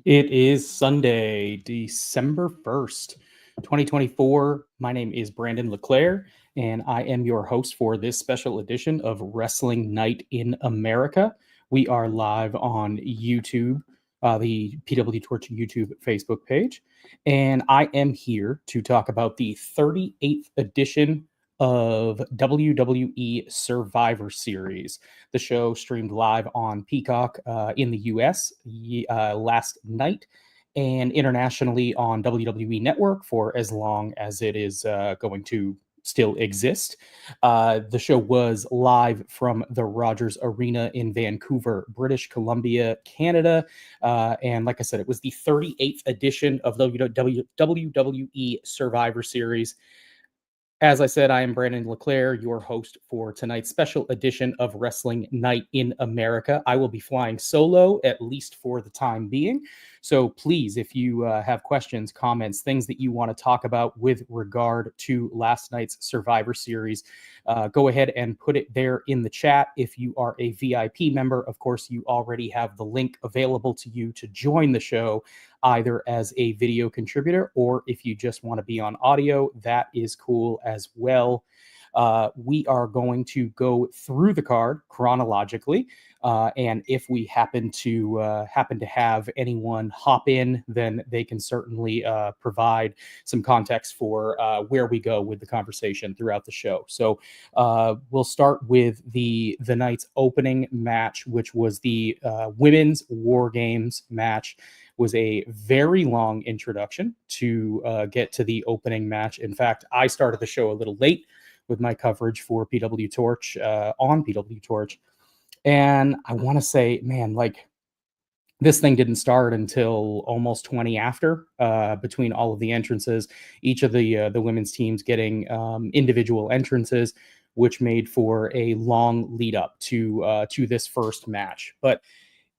It is Sunday, December 1st, 2024. My name is Brandon LeClair, and I am your host for this special edition of Wrestling Night in America. We are live on YouTube, the PWTorch YouTube Facebook page, and I am here to talk about the 38th edition of WWE Survivor Series. The show streamed live on Peacock in the US last night and internationally on WWE Network for as long as it is going to still exist. The show was live from the Rogers Arena in Vancouver, British Columbia, Canada. And like I said, it was the 38th edition of the WWE Survivor Series. As I said, I am Brandon LeClair, your host for tonight's special edition of Wrestling Night in America. I will be flying solo, at least for the time being. So please, if you have questions, comments, things that you want to talk about with regard to last night's Survivor Series, go ahead and put it there in the chat. If you are a VIP member, of course, you already have the link available to you to join the show, either as a video contributor or if you just want to be on audio, that is cool as well. We are going to go through the card chronologically, and if we happen to have anyone hop in, then they can certainly provide some context for where we go with the conversation throughout the show. So we'll start with the night's opening match, which was the women's WarGames match. Was a very long introduction to get to the opening match. In fact, I started the show a little late with my coverage for PWTorch on PWTorch. And I want to say, man, like this thing didn't start until almost 20 after, between all of the entrances, each of the women's teams getting individual entrances, which made for a long lead up to this first match. But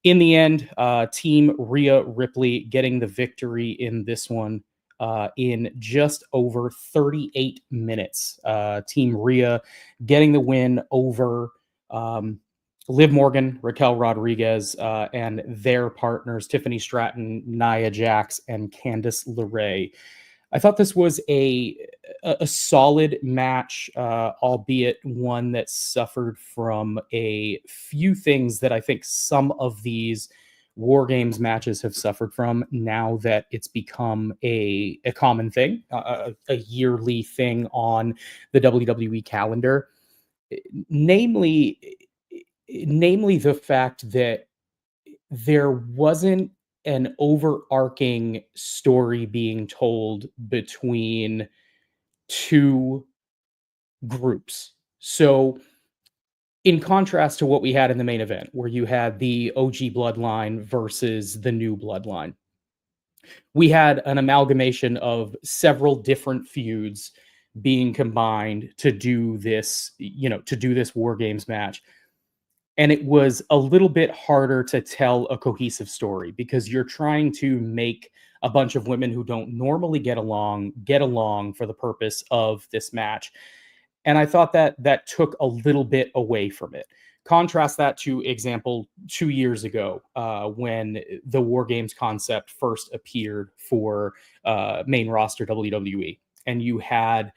in the end, Team Rhea Ripley getting the victory in this one in just over 38 minutes. Team Rhea getting the win over Liv Morgan, Raquel Rodriguez, and their partners, Tiffany Stratton, Nia Jax, and Candice LeRae. I thought this was a solid match, albeit one that suffered from a few things that I think some of these WarGames matches have suffered from now that it's become a common thing, a yearly thing on the WWE calendar. Namely the fact that there wasn't an overarching story being told between two groups. So, in contrast to what we had in the main event, where you had the OG bloodline versus the new bloodline, we had an amalgamation of several different feuds being combined to do this, WarGames match. And it was a little bit harder to tell a cohesive story because you're trying to make a bunch of women who don't normally get along for the purpose of this match. And I thought that took a little bit away from it. Contrast that to example 2 years ago, when the WarGames concept first appeared for main roster WWE, and you had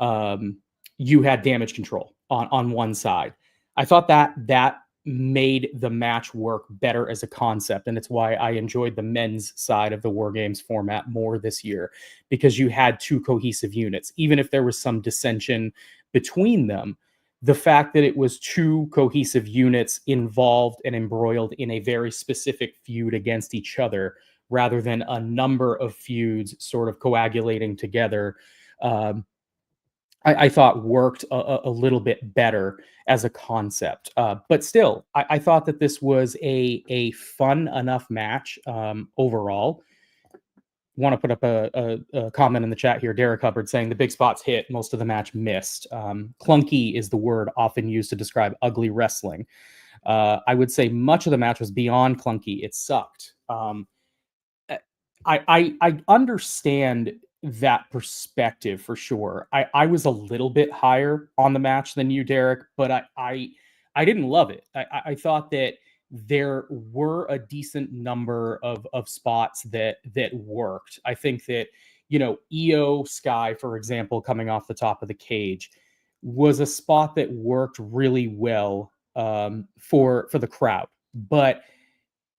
Damage Control on one side. I thought that made the match work better as a concept, and it's why I enjoyed the men's side of the WarGames format more this year, because you had two cohesive units. Even if there was some dissension between them, the fact that it was two cohesive units involved and embroiled in a very specific feud against each other, rather than a number of feuds sort of coagulating together, I thought worked a little bit better as a concept. But still, I thought that this was a fun enough match overall. Want to put up a comment in the chat here. Derek Hubbard saying the big spots hit, most of the match missed. Clunky is the word often used to describe ugly wrestling. I would say much of the match was beyond clunky. It sucked. I understand that perspective for sure. I was a little bit higher on the match than you, Derek, but I didn't love it. I thought that there were a decent number of spots that worked. I think that, Io Sky, for example, coming off the top of the cage, was a spot that worked really well, for the crowd, but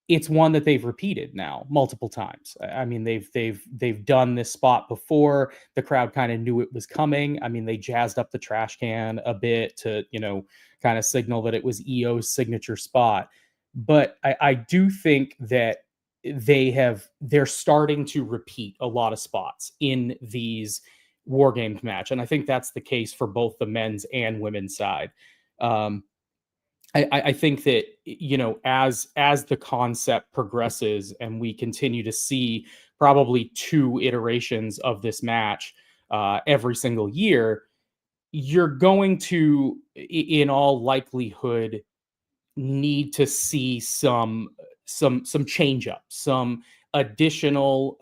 it's one that they've repeated now multiple times. I mean, they've done this spot before. The crowd kind of knew it was coming. I mean, they jazzed up the trash can a bit to, kind of signal that it was EO's signature spot. But I do think that they're starting to repeat a lot of spots in these War Games match, and I think that's the case for both the men's and women's side. Um, I think that, as the concept progresses and we continue to see probably 2 iterations of this match every single year, you're going to, in all likelihood, need to see some change up, additional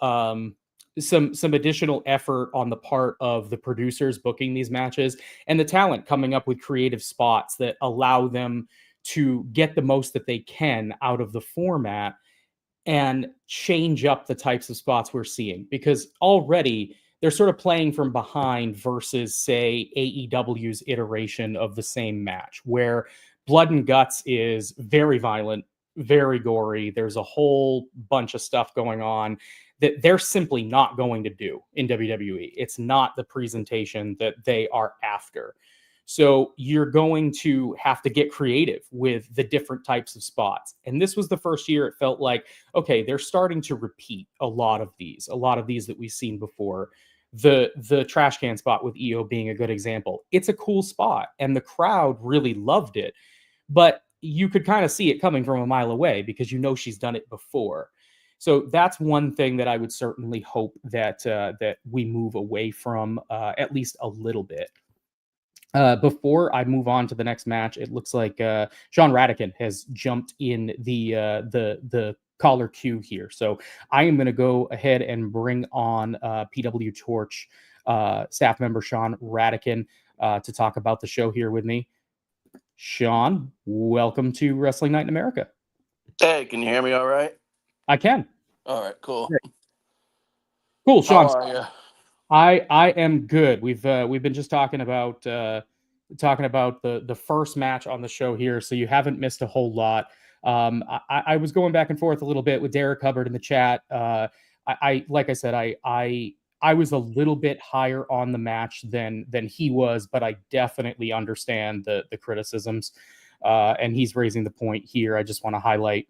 some additional effort on the part of the producers booking these matches and the talent coming up with creative spots that allow them to get the most that they can out of the format and change up the types of spots we're seeing, because already they're sort of playing from behind versus, say, AEW's iteration of the same match, where Blood and Guts is very violent, very gory. There's a whole bunch of stuff going on that they're simply not going to do in WWE. It's not the presentation that they are after. So you're going to have to get creative with the different types of spots. And this was the first year it felt like, okay, they're starting to repeat a lot of these that we've seen before. The trash can spot with EO being a good example. It's a cool spot and the crowd really loved it, but you could kind of see it coming from a mile away because she's done it before. So that's one thing that I would certainly hope that that we move away from, at least a little bit. Before I move on to the next match, it looks like Sean Radican has jumped in the caller queue here. So I am going to go ahead and bring on PWTorch staff member Sean Radican to talk about the show here with me. Sean, welcome to Wrestling Night in America. Hey, can you hear me all right? I can. All right, cool. Great. Cool, Sean. How are you? I am good. We've been just talking about the first match on the show here, so you haven't missed a whole lot. I was going back and forth a little bit with Derek Hubbard in the chat. Like I said, I was a little bit higher on the match than he was, but I definitely understand the criticisms. And he's raising the point here. I just want to highlight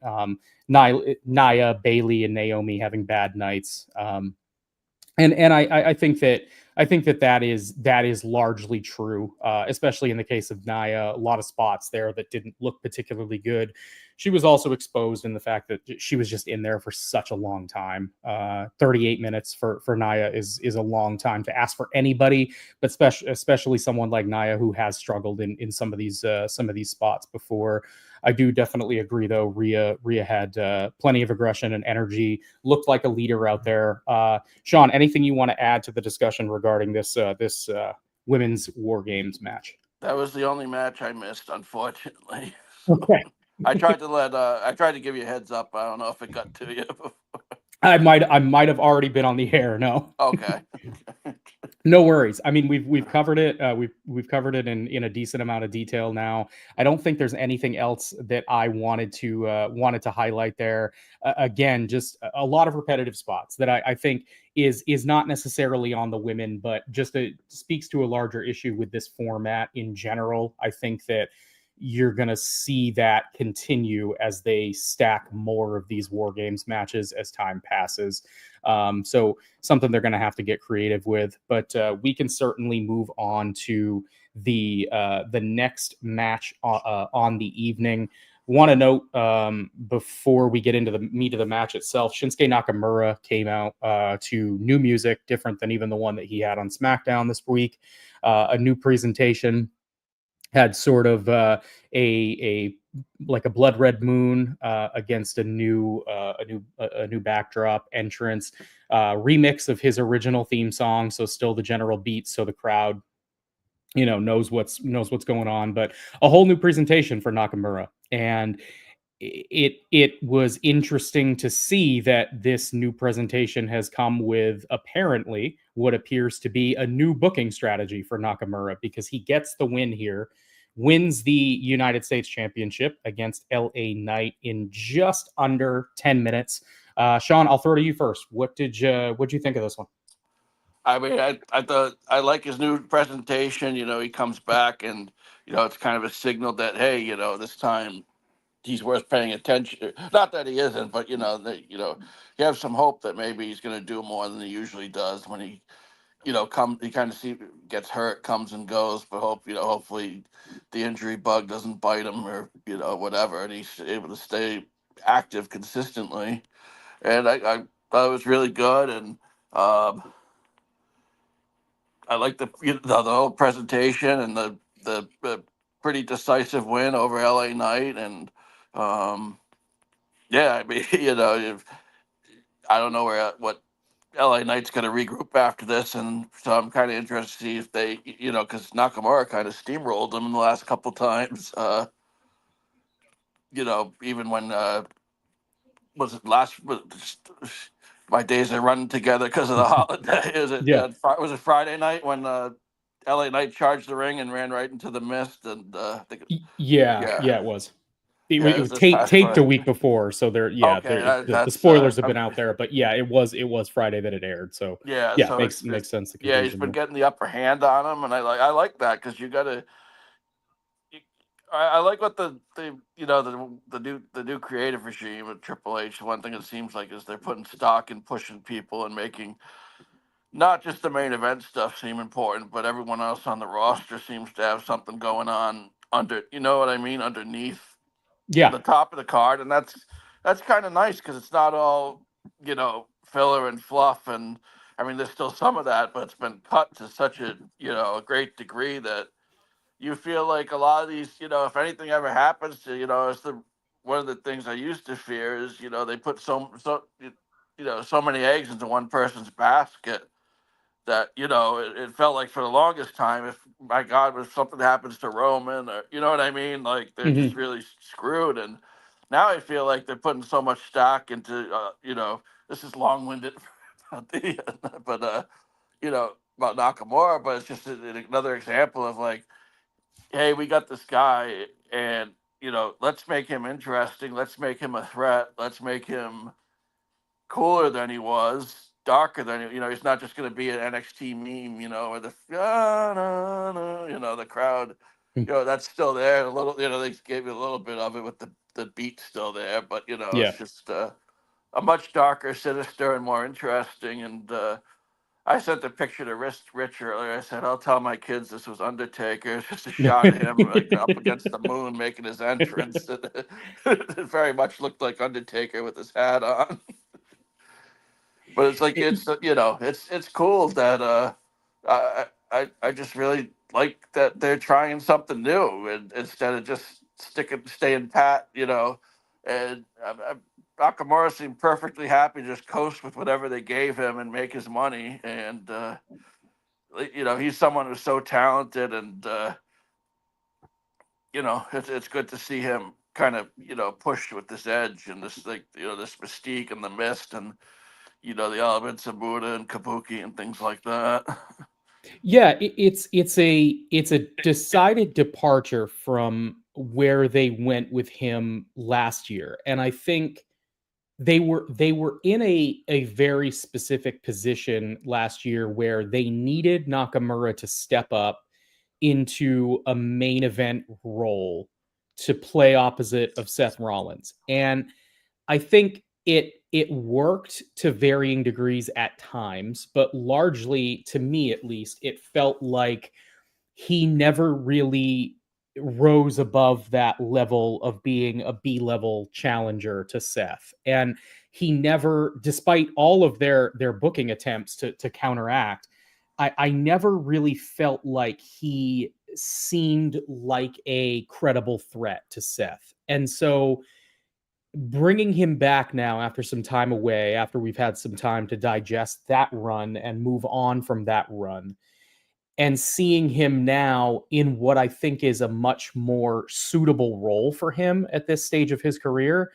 Nia, Bailey, and Naomi having bad nights. And I think that is largely true, especially in the case of Nia. A lot of spots there that didn't look particularly good. She was also exposed in the fact that she was just in there for such a long time. 38 minutes for Nia is a long time to ask for anybody, but especially someone like Nia who has struggled in some of these spots before. I do definitely agree, though. Rhea had plenty of aggression and energy, looked like a leader out there. Sean, anything you want to add to the discussion regarding this women's War Games match? That was the only match I missed, unfortunately. Okay. I tried to give you a heads up. I don't know if it got to you. I might have already been on the air. No. Okay. No worries. I mean, we've covered it. We've covered it in a decent amount of detail now. I don't think there's anything else that I wanted to highlight there. Again, just a lot of repetitive spots that I think is not necessarily on the women, but just speaks to a larger issue with this format in general. I think that you're going to see that continue as they stack more of these War Games matches as time passes. So something they're going to have to get creative with, but we can certainly move on to the next match on the evening. Want to note before we get into the meat of the match itself, Shinsuke Nakamura came out to new music, different than even the one that he had on SmackDown this week. A new presentation. Had sort of a blood red moon against a new backdrop entrance, remix of his original theme song, so still the general beat, so the crowd knows what's going on, but a whole new presentation for Nakamura. And it was interesting to see that this new presentation has come with apparently what appears to be a new booking strategy for Nakamura, because he gets the win here, wins the United States Championship against LA Knight in just under 10 minutes. Sean, I'll throw to you first. What'd you think of this one? I mean, I thought I like his new presentation. He comes back and it's kind of a signal that, hey, this time he's worth paying attention. Not that he isn't, but that you have some hope that maybe he's going to do more than he usually does when he he kind of gets hurt, comes and goes, but hopefully the injury bug doesn't bite him or whatever, and he's able to stay active consistently. And I thought it was really good, and I like the whole presentation and the pretty decisive win over LA Knight, and yeah, I mean, I don't know what LA Knight's going to regroup after this, and so I'm kind of interested to see if they, because Nakamura kind of steamrolled them in the last couple times. Even when was it last? My days are running together because of the holiday. Was it Friday night when LA Knight charged the ring and ran right into the mist? And it was. It was taped a week before, so the spoilers have been out there. But yeah, it was Friday that it aired. So so makes sense. He's been getting the upper hand on him, and I like that, because you got to. I like what the new creative regime at Triple H. One thing it seems like is they're putting stock in pushing people and making not just the main event stuff seem important, but everyone else on the roster seems to have something going on underneath the top of the card, and that's kind of nice, because it's not all filler and fluff, and I mean there's still some of that, but it's been cut to such a a great degree that you feel like a lot of these, if anything ever happens to, it's one of the things I used to fear is, they put so many eggs into one person's basket that, it felt like for the longest time, if my God, if something happens to Roman, or, you know what I mean? Like they're just really screwed. And now I feel like they're putting so much stock into, this is long-winded, but, about Nakamura, but it's just another example of like, hey, we got this guy, and let's make him interesting. Let's make him a threat. Let's make him cooler than he was, darker than he's not just going to be an NXT meme, or the the crowd, that's still there. A little, they gave you a little bit of it with the beat still there, but it's just a much darker, sinister, and more interesting. And I sent the picture to Rich earlier. I said, I'll tell my kids this was Undertaker. It's just a shot of him like up against the moon making his entrance. It very much looked like Undertaker with his hat on. But it's like it's cool that I just really like that they're trying something new, and instead of just staying pat, and Nakamura seemed perfectly happy to just coast with whatever they gave him and make his money. And, he's someone who's so talented, and, it's good to see him kind of, push with this edge and this, like, this mystique and the mist and, the elements of Buddha and Kabuki and things like that. Yeah, it's a decided departure from where they went with him last year. And I think they were in a very specific position last year where they needed Nakamura to step up into a main event role to play opposite of Seth Rollins. And I think it worked to varying degrees at times, but largely, to me at least, it felt like he never really rose above that level of being a B-level challenger to Seth. And he never, despite all of their booking attempts to counteract, I never really felt like he seemed like a credible threat to Seth. And so bringing him back now after some time away, after we've had some time to digest that run and move on from that run, and seeing him now in what I think is a much more suitable role for him at this stage of his career,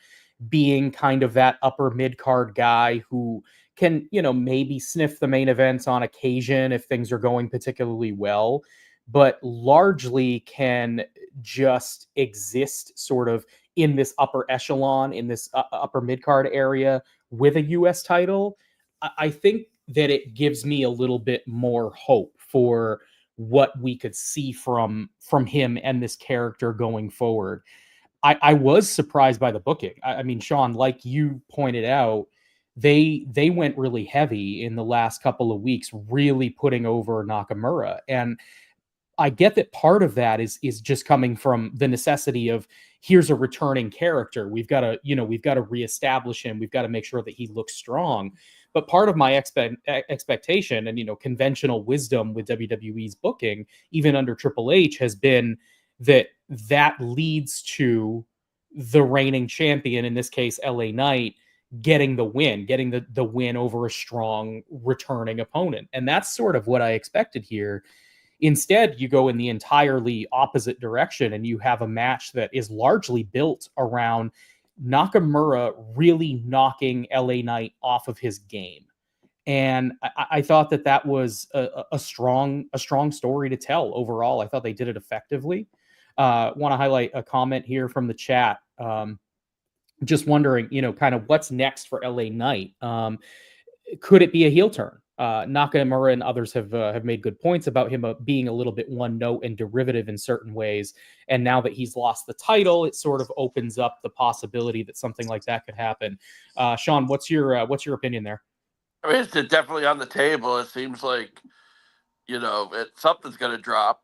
being kind of that upper mid card guy who can, maybe sniff the main events on occasion if things are going particularly well, but largely can just exist sort of in this upper echelon, in this upper mid card area with a US title. I think that it gives me a little bit more hope for what we could see from him and this character going forward. I was surprised by the booking. I mean, Sean, like you pointed out, they went really heavy in the last couple of weeks, really putting over Nakamura. And I get that part of that is just coming from the necessity of, here's a returning character. We've got to reestablish him. We've got to make sure that he looks strong. But part of my expectation and conventional wisdom with WWE's booking, even under Triple H, has been that leads to the reigning champion, in this case LA Knight, getting the win over a strong returning opponent. And that's sort of what I expected here. Instead, you go in the entirely opposite direction and you have a match that is largely built around Nakamura really knocking LA Knight off of his game. And I thought that was a strong story to tell overall. I thought they did it effectively. Want to highlight a comment here from the chat. Just wondering, kind of what's next for LA Knight. Could it be a heel turn? Nakamura and others have made good points about him being a little bit one note and derivative in certain ways. And now that he's lost the title, it sort of opens up the possibility that something like that could happen. Sean, what's your opinion there? I mean, it's definitely on the table. It seems like, something's going to drop,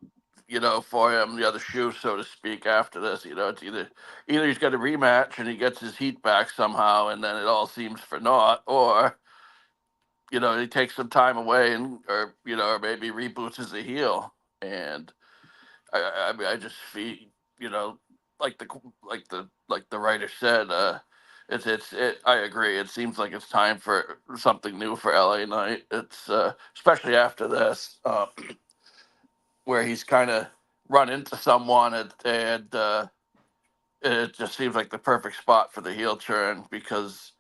for him, the other shoe, so to speak, after this. It's either he's got a rematch and he gets his heat back somehow, and then it all seems for naught, or he takes some time away or maybe reboots as a heel. And I mean, I just feel, like the writer said, I agree. It seems like it's time for something new for LA Knight. It's especially after this, where he's kind of run into someone, and it just seems like the perfect spot for the heel turn, because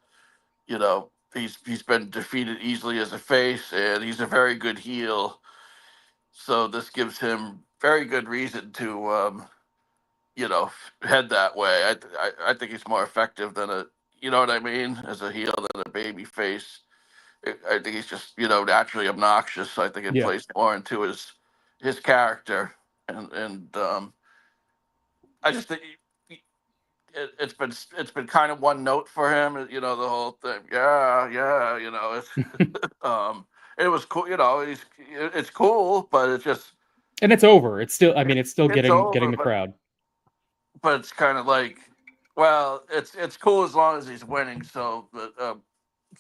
he's been defeated easily as a face, and he's a very good heel. So this gives him very good reason to head that way. I think he's more effective than what I mean, as a heel than a baby face. I think he's just naturally obnoxious. So I think it plays more into his character, and I just think it's been kind of one note for him, the whole thing. It's it was cool, it's cool, but it's just, and it's over. It's still getting the crowd. But it's kind of like, well, it's cool as long as he's winning. So, but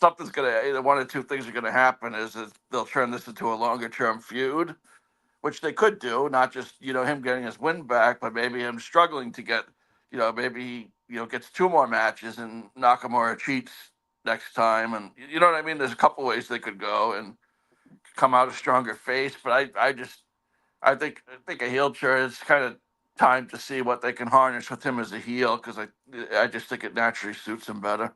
something's either one or two things are gonna happen. Is they'll turn this into a longer term feud, which they could do, not just him getting his win back, but maybe him struggling to get, maybe he gets two more matches and Nakamura cheats next time, and you know what I mean. There's a couple ways they could go and come out a stronger face, but I think a heel turn is kind of time to see what they can harness with him as a heel, because I just think it naturally suits him better.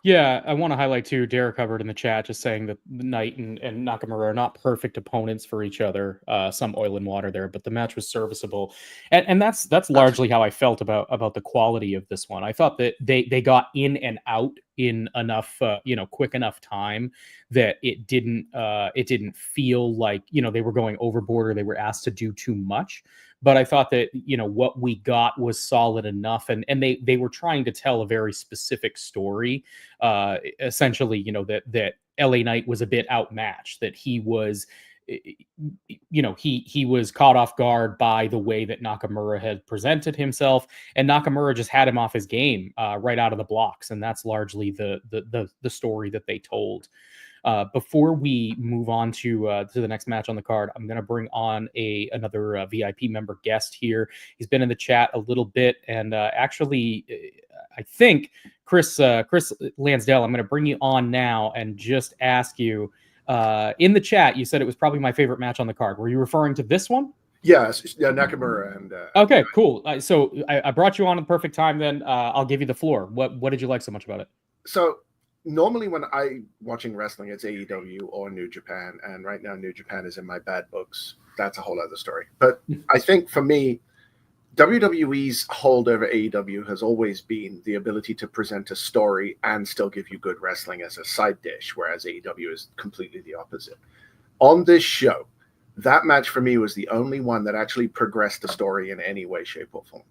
Yeah, I want to highlight too, Derek Hubbard in the chat just saying that Knight and Nakamura are not perfect opponents for each other. Some oil and water there, but the match was serviceable. And that's largely how I felt about the quality of this one. I thought that they got in and out in enough, quick enough time that it didn't feel like, they were going overboard or they were asked to do too much. But I thought that, what we got was solid enough. And they were trying to tell a very specific story. Essentially, that LA Knight was a bit outmatched, that he was, he was caught off guard by the way that Nakamura had presented himself. And Nakamura just had him off his game right out of the blocks. And that's largely the story that they told. Before we move on to the next match on the card, I'm going to bring on another VIP member guest here. He's been in the chat a little bit, and actually, I think Chris Lansdell, I'm going to bring you on now and just ask you, In the chat, you said it was probably my favorite match on the card. Were you referring to this one? Yes, yeah, Nakamura and. Okay, cool. So I brought you on at the perfect time. Then I'll give you the floor. What did you like so much about it? So normally when I watching wrestling, it's AEW or New Japan, and right now New Japan is in my bad books. That's a whole other story. But I think for me, WWE's hold over AEW has always been the ability to present a story and still give you good wrestling as a side dish, whereas AEW is completely the opposite. On this show, that match for me was the only one that actually progressed the story in any way, shape, or form.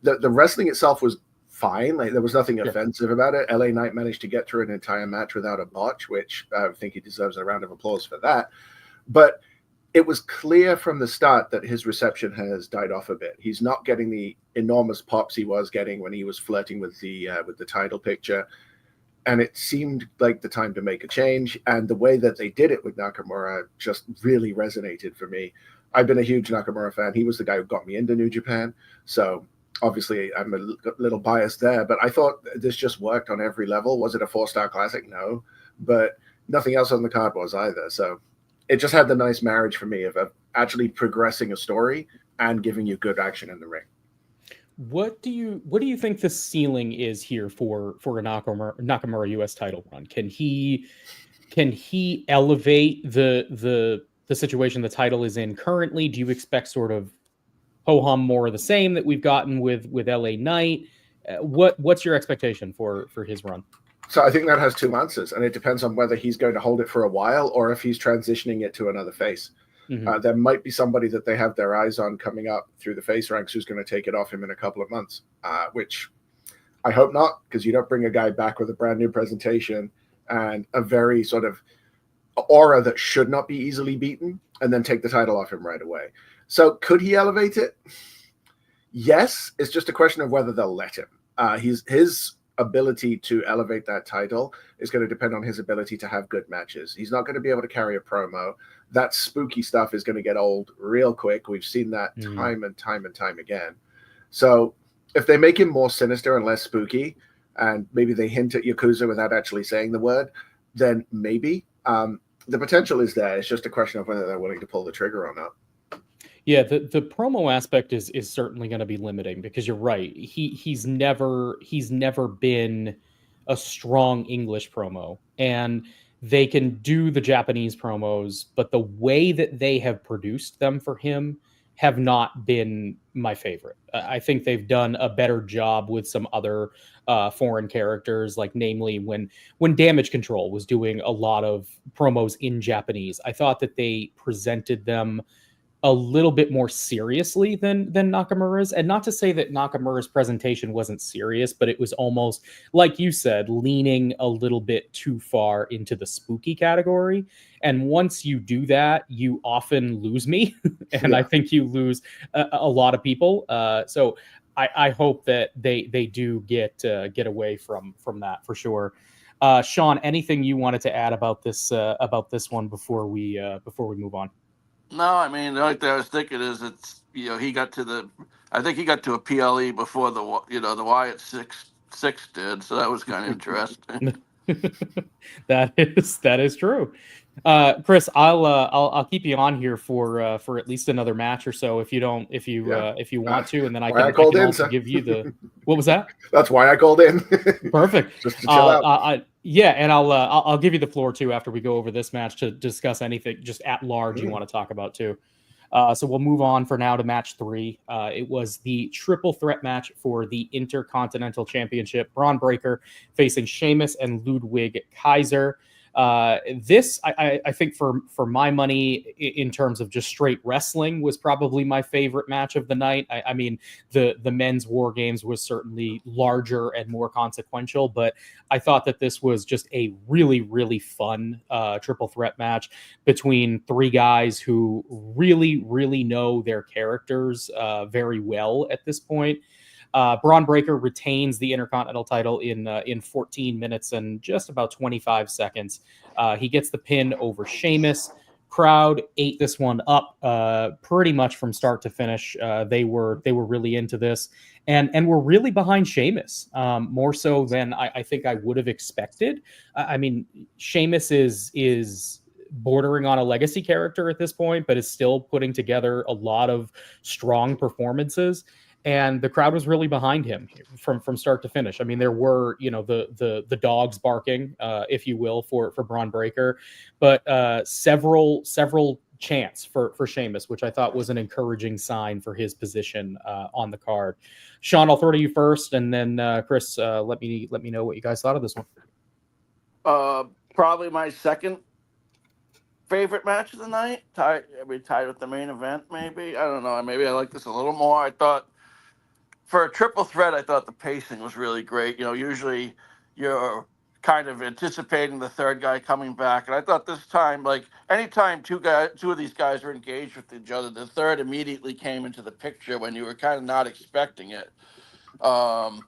The wrestling itself was fine. Like, there was nothing offensive about it. LA Knight managed to get through an entire match without a botch, which I think he deserves a round of applause for that. But it was clear from the start that his reception has died off a bit. He's not getting the enormous pops he was getting when he was flirting with the title picture. And it seemed like the time to make a change. And the way that they did it with Nakamura just really resonated for me. I've been a huge Nakamura fan. He was the guy who got me into New Japan. So obviously I'm a little biased there, but I thought this just worked on every level. Was it a 4-star classic? No, but nothing else on the card was either. So it just had the nice marriage for me of actually progressing a story and giving you good action in the ring. What do you think the ceiling is here for a Nakamura US title run? Can he elevate the situation the title is in currently? Do you expect sort of ho-hum more of the same that we've gotten with LA Knight? What's your expectation for his run? So I think that has two answers, and it depends on whether he's going to hold it for a while or if he's transitioning it to another face. Mm-hmm. There might be somebody that they have their eyes on coming up through the face ranks who's going to take it off him in a couple of months, which I hope not, because you don't bring a guy back with a brand new presentation and a very sort of aura that should not be easily beaten and then take the title off him right away. So could he elevate it? Yes. It's just a question of whether they'll let him. His ability to elevate that title is going to depend on his ability to have good matches. He's not going to be able to carry a promo. That spooky stuff is going to get old real quick. We've seen that time and time again. So if they make him more sinister and less spooky, and maybe they hint at Yakuza without actually saying the word, then maybe the potential is there. It's just a question of whether they're willing to pull the trigger or not. Yeah, the promo aspect is certainly going to be limiting, because you're right. He's never been a strong English promo, and they can do the Japanese promos, but the way that they have produced them for him have not been my favorite. I think they've done a better job with some other foreign characters, like namely when Damage Control was doing a lot of promos in Japanese. I thought that they presented them a little bit more seriously than Nakamura's. And not to say that Nakamura's presentation wasn't serious, but it was almost, like you said, leaning a little bit too far into the spooky category. And once you do that, you often lose me. And I think you lose a lot of people. So I hope that they do get away from that for sure. Sean, anything you wanted to add about this one before we move on? No, I mean, the only thing I was thinking is he got to a PLE before the Wyatt six did, so that was kind of interesting. That is true. Chris, I'll keep you on here for at least another match or so if you want to, and then I can also give you the. What was that? That's why I called in. Perfect. Just to chill out. Yeah, and I'll give you the floor too after we go over this match to discuss anything just at large you want to talk about too. So we'll move on for now to match 3. It was the triple threat match for the Intercontinental Championship. Bron Breakker facing Sheamus and Ludwid Kaiser. This, I think for my money, in terms of just straight wrestling, was probably my favorite match of the night. I mean, the men's WarGames was certainly larger and more consequential, but I thought that this was just a really, really fun triple threat match between 3 guys who really, really know their characters very well at this point. Bron Breakker retains the Intercontinental title in 14 minutes and just about 25 seconds. He gets the pin over Sheamus. crowd ate this one up pretty much from start to finish. They were really into this, and were really behind Sheamus, more so than I think I would have expected. I mean, Sheamus is bordering on a legacy character at this point, but is still putting together a lot of strong performances. And the crowd was really behind him from start to finish. I mean, there were, the dogs barking, if you will, for Bron Breakker, but several chants for Sheamus, which I thought was an encouraging sign for his position on the card. Sean, I'll throw to you first, and then Chris, let me know what you guys thought of this one. Probably my second favorite match of the night. Tied with the main event, maybe. I don't know. Maybe I like this a little more. I thought for a triple threat, I thought the pacing was really great. Usually you're kind of anticipating the third guy coming back, and I thought this time, like anytime two of these guys were engaged with each other, the third immediately came into the picture when you were kind of not expecting it. The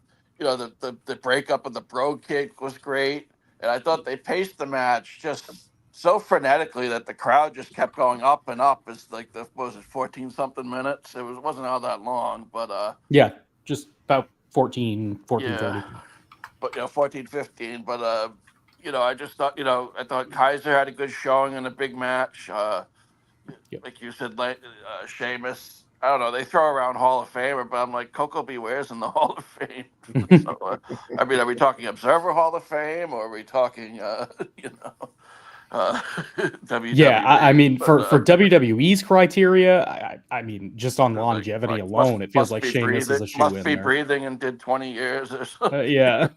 breakup of the bro kick was great, and I thought they paced the match just so frenetically that the crowd just kept going up and up. It's like 14 something minutes. It wasn't all that long, but yeah, just about 14 yeah, 30. But 14, 15. But I just thought I thought Kaiser had a good showing in a big match. Like you said, Sheamus. I don't know. They throw around Hall of Famer, but I'm like, Coco Beware's in the Hall of Fame. So, are we talking Observer Hall of Fame, or are we talking WWE? Yeah, I mean, for WWE's criteria, I mean, just on longevity alone, it feels like Sheamus is a shoe in there. Must be breathing and did 20 years or something. Yeah.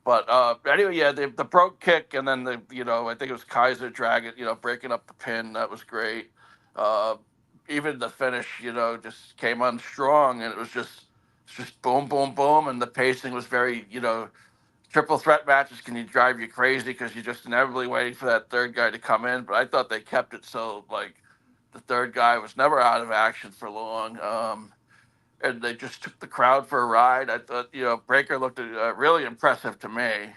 But anyway, yeah, the broke kick, and then I think it was Kaiser dragging, breaking up the pin. That was great. Even the finish, just came on strong, and it was just boom, boom, boom, and the pacing was very, triple threat matches can drive you crazy because you're just inevitably waiting for that third guy to come in. But I thought they kept it so like the third guy was never out of action for long, and they just took the crowd for a ride. I thought Breakker looked really impressive to me.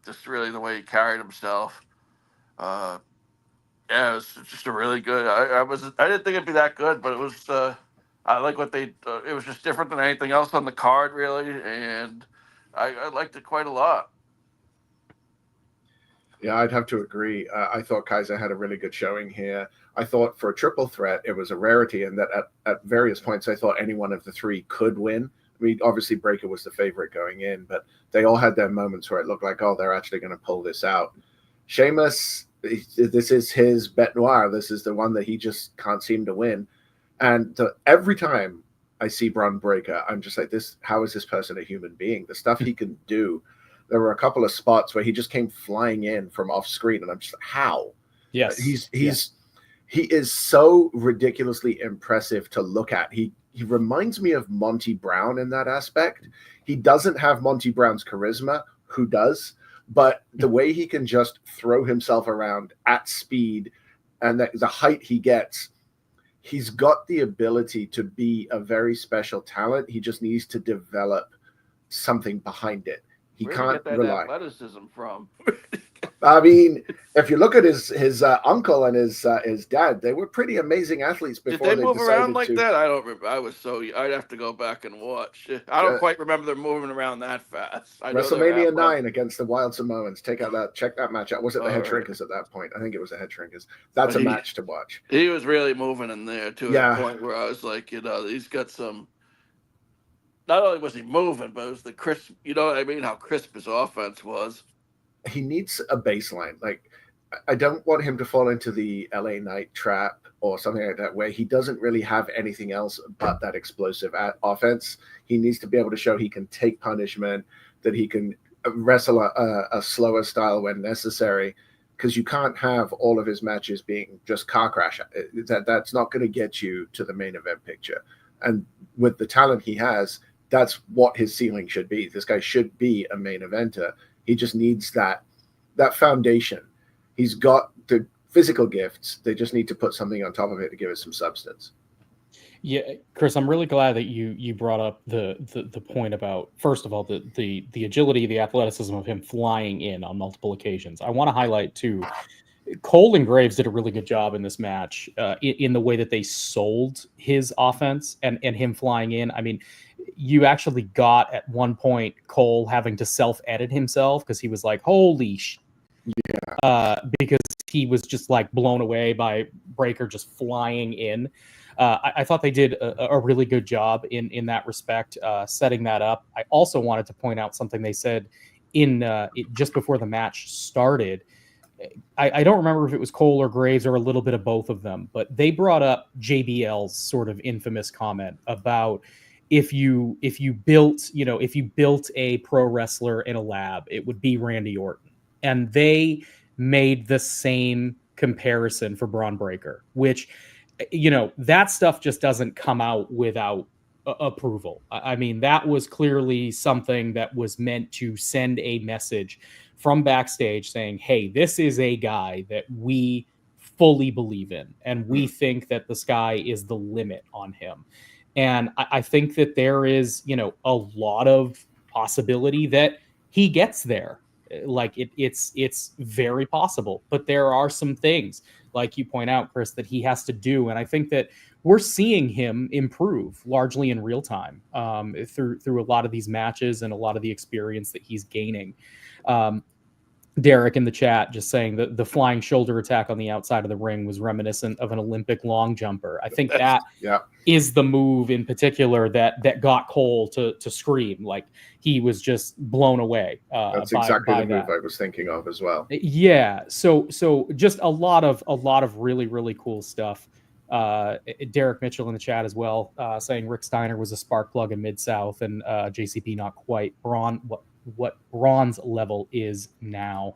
Just really the way he carried himself. Yeah, it was just a really good. I didn't think it'd be that good, but it was. I like what they. It was just different than anything else on the card, really, and I liked it quite a lot. Yeah, I'd have to agree. I thought Kaiser had a really good showing here. I thought for a triple threat, it was a rarity, and that at various points, I thought any one of the three could win. I mean, obviously, Breakker was the favorite going in, but they all had their moments where it looked like, oh, they're actually going to pull this out. Sheamus, this is his bête noire. This is the one that he just can't seem to win. And every time I see Bron Breakker, I'm just like, how is this person a human being? The stuff he can do. There were a couple of spots where he just came flying in from off screen, and I'm just like, how? Yes. He is so ridiculously impressive to look at. He reminds me of Monty Brown in that aspect. He doesn't have Monty Brown's charisma. Who does? But the way he can just throw himself around at speed, and the height he gets, he's got the ability to be a very special talent. He just needs to develop something behind it. He can't rely. Athleticism from. I mean, if you look at his uncle and his dad, they were pretty amazing athletes before Did they move around like that? I don't remember. I'd have to go back and watch. I don't quite remember them moving around that fast. WrestleMania 9 against the Wild Samoans. Check that match out. Was it the Head Shrinkers at that point? I think it was the Head Shrinkers. That's a match to watch. He was really moving in there to a point where I was like, he's got some. Not only was he moving, but it was the crisp. You know what I mean? How crisp his offense was. He needs a baseline. Like, I don't want him to fall into the LA Knight trap or something like that, where he doesn't really have anything else but that explosive offense. He needs to be able to show he can take punishment, that he can wrestle a slower style when necessary, because you can't have all of his matches being just car crash. That's not going to get you to the main event picture. And with the talent he has, that's what his ceiling should be. This guy should be a main eventer. He just needs that foundation. He's got the physical gifts. They just need to put something on top of it to give it some substance. Yeah, Chris, I'm really glad that you brought up the point about, first of all, the agility, the athleticism of him flying in on multiple occasions. I want to highlight too, Cole and Graves did a really good job in this match in the way that they sold his offense and him flying in. I mean, you actually got at one point Cole having to self-edit himself because he was like, holy because he was just like blown away by Breakker just flying in. I thought they did a really good job in that respect, setting that up. I also wanted to point out something they said just before the match started. I don't remember if it was Cole or Graves or a little bit of both of them, but they brought up JBL's sort of infamous comment about if you built a pro wrestler in a lab, it would be Randy Orton. And they made the same comparison for Bron Breakker, which, that stuff just doesn't come out without approval. I mean, that was clearly something that was meant to send a message from backstage saying, hey, this is a guy that we fully believe in, and we think that the sky is the limit on him. And I think that there is, a lot of possibility that he gets there. Like it's very possible, but there are some things, like you point out, Chris, that he has to do. And I think that we're seeing him improve largely in real time through a lot of these matches and a lot of the experience that he's gaining. Derek in the chat just saying that the flying shoulder attack on the outside of the ring was reminiscent of an Olympic long jumper. I think that is the move in particular that got Cole to scream. Like, he was just blown away. That's exactly the move I was thinking of as well. Yeah. So just a lot of really, really cool stuff. Derek Mitchell in the chat as well, saying Rick Steiner was a spark plug in Mid-South and JCP not quite. What Bron's level is now.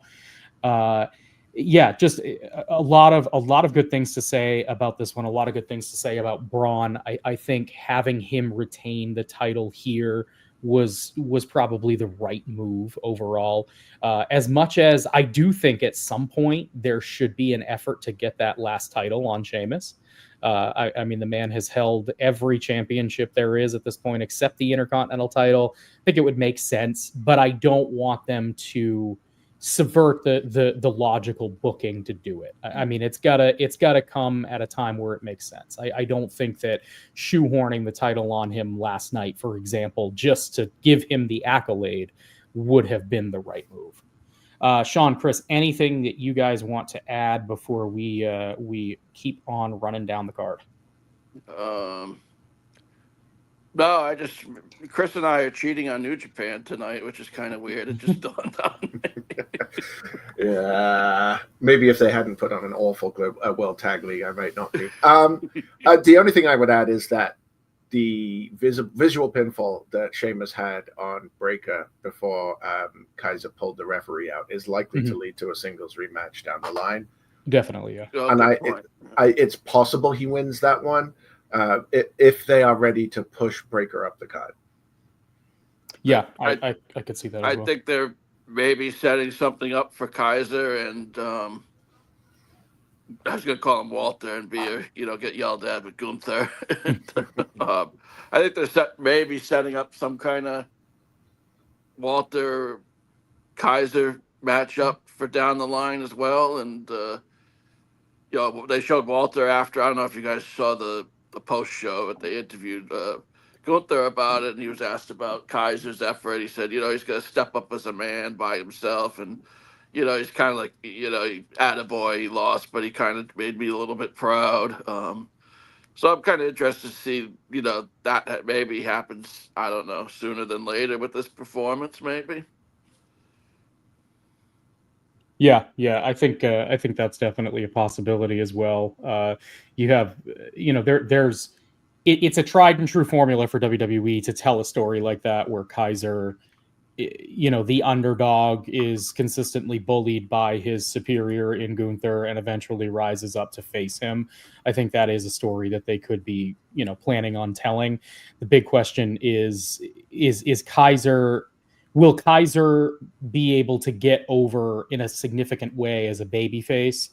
Just a lot of good things to say about this one. A lot of good things to say about Bron. I think having him retain the title here was probably the right move overall. As much as I do think at some point there should be an effort to get that last title on Sheamus. I mean, the man has held every championship there is at this point, except the Intercontinental title. I think it would make sense, but I don't want them to subvert the logical booking to do it. I mean, it's gotta come at a time where it makes sense. I don't think that shoehorning the title on him last night, for example, just to give him the accolade, would have been the right move. Sean, Chris, anything that you guys want to add before we keep on running down the card? No, Chris and I are cheating on New Japan tonight, which is kind of weird. It just dawned on me. Yeah, maybe if they hadn't put on an awful World Tag League, I might not be. The only thing I would add is that the visual pinfall that Sheamus had on Breakker before Kaiser pulled the referee out is likely to lead to a singles rematch down the line. Definitely, yeah. And it's possible he wins that one if they are ready to push Breakker up the card. Yeah, I could see that as well. I think they're maybe setting something up for Kaiser and I was going to call him Walter and get yelled at with Gunther. I think they're maybe setting up some kind of Walter Kaiser matchup for down the line as well. And, they showed Walter after, I don't know if you guys saw the post show, but they interviewed Gunther about it. And he was asked about Kaiser's effort. He said, he's going to step up as a man by himself. And, he's kind of like, attaboy, he lost, but he kind of made me a little bit proud. So I'm kind of interested to see, that maybe happens, I don't know, sooner than later with this performance, maybe. Yeah, I think that's definitely a possibility as well. You have, it's a tried and true formula for WWE to tell a story like that where Kaiser, the underdog is consistently bullied by his superior in Gunther and eventually rises up to face him. I think that is a story that they could be, planning on telling. The big question is Kaiser, will Kaiser be able to get over in a significant way as a babyface?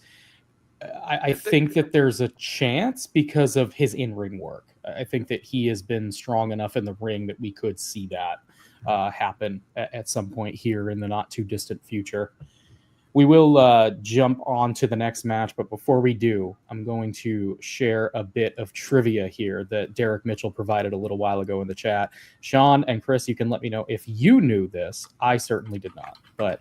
I think that there's a chance because of his in-ring work. I think that he has been strong enough in the ring that we could see that happen at some point here in the not too distant future. We will jump on to the next match, but before we do, I'm going to share a bit of trivia here that Derek Mitchell provided a little while ago in the chat. Sean and Chris, you can let me know if you knew this. I certainly did not. But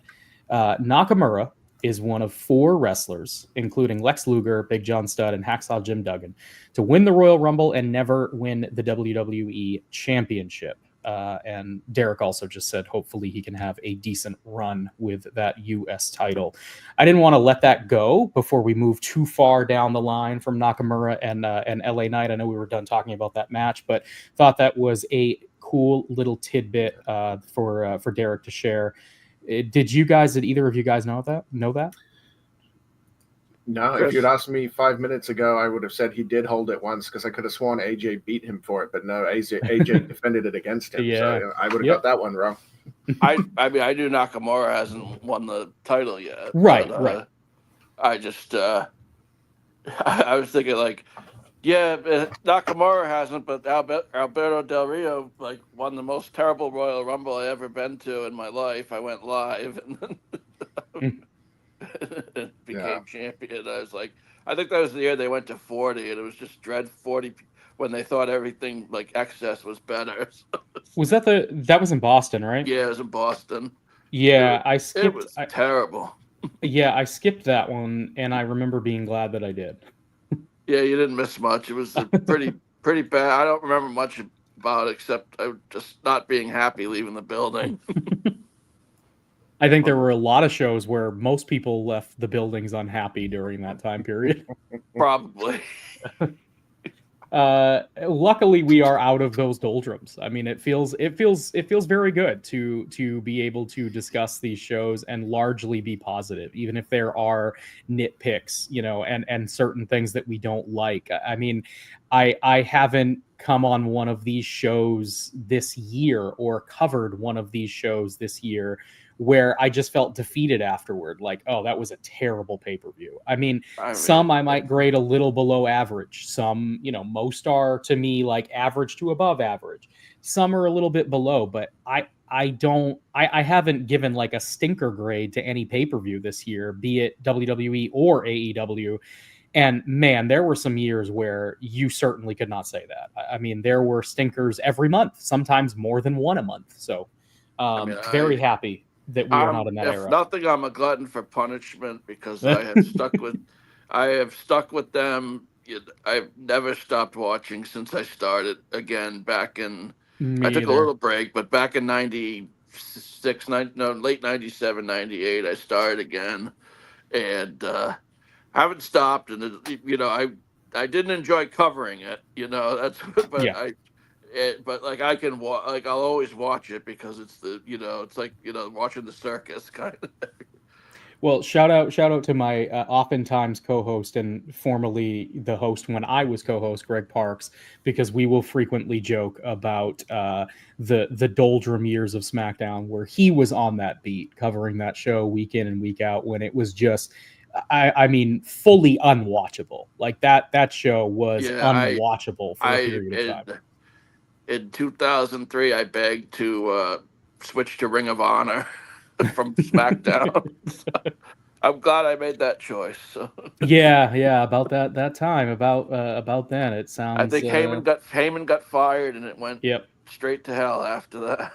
Nakamura is one of 4 wrestlers, including Lex Luger, Big John Studd, and Hacksaw Jim Duggan, to win the Royal Rumble and never win the WWE Championship. And Derek also just said, hopefully he can have a decent run with that U.S. title. I didn't want to let that go before we move too far down the line from Nakamura and LA Knight. I know we were done talking about that match, but thought that was a cool little tidbit for Derek to share. Did either of you guys know that? No, if you'd asked me 5 minutes ago, I would have said he did hold it once because I could have sworn AJ beat him for it, but no, AJ defended it against him. Yeah. So I would have got that one wrong. I mean, I knew Nakamura hasn't won the title yet. Right, but, right. I just, I was thinking like, yeah, Nakamura hasn't, but Alberto Del Rio won the most terrible Royal Rumble I ever been to in my life. I went live and then became champion. I was like, I think that was the year they went to 40, and it was just dread 40 when they thought everything excess was better. Was that was in Boston, right? Yeah, it was in Boston. Yeah, it was terrible. Yeah, I skipped that one, and I remember being glad that I did. Yeah, you didn't miss much. It was pretty bad. I don't remember much about it except I just not being happy leaving the building. I think there were a lot of shows where most people left the buildings unhappy during that time period. Probably. Luckily, we are out of those doldrums. I mean, it feels very good to be able to discuss these shows and largely be positive, even if there are nitpicks, and certain things that we don't like. I mean, I haven't come on one of these shows this year or covered one of these shows this year where I just felt defeated afterward. Like, oh, that was a terrible pay-per-view. I mean, some I might grade a little below average. Some, most are to me like average to above average. Some are a little bit below, but I haven't given like a stinker grade to any pay-per-view this year, be it WWE or AEW. And man, there were some years where you certainly could not say that. I mean, there were stinkers every month, sometimes more than one a month. So very happy that we are not in that era. If nothing, I'm a glutton for punishment because I have stuck with them. I've never stopped watching since I started again back in. I took a little break, but back in late 97, 98, I started again, and haven't stopped. And I didn't enjoy covering it. That's but yeah. But I can I'll always watch it because it's it's like watching the circus kind of. Well, shout out to my oftentimes co-host and formerly the host when I was co-host, Greg Parks, because we will frequently joke about the doldrum years of SmackDown where he was on that beat covering that show week in and week out when it was just I mean fully unwatchable. Like that show was unwatchable for a period of time. In 2003, I begged to switch to Ring of Honor from SmackDown. So I'm glad I made that choice. So. Yeah, about that time, about then, it sounds. I think Heyman got fired, and it went straight to hell after that.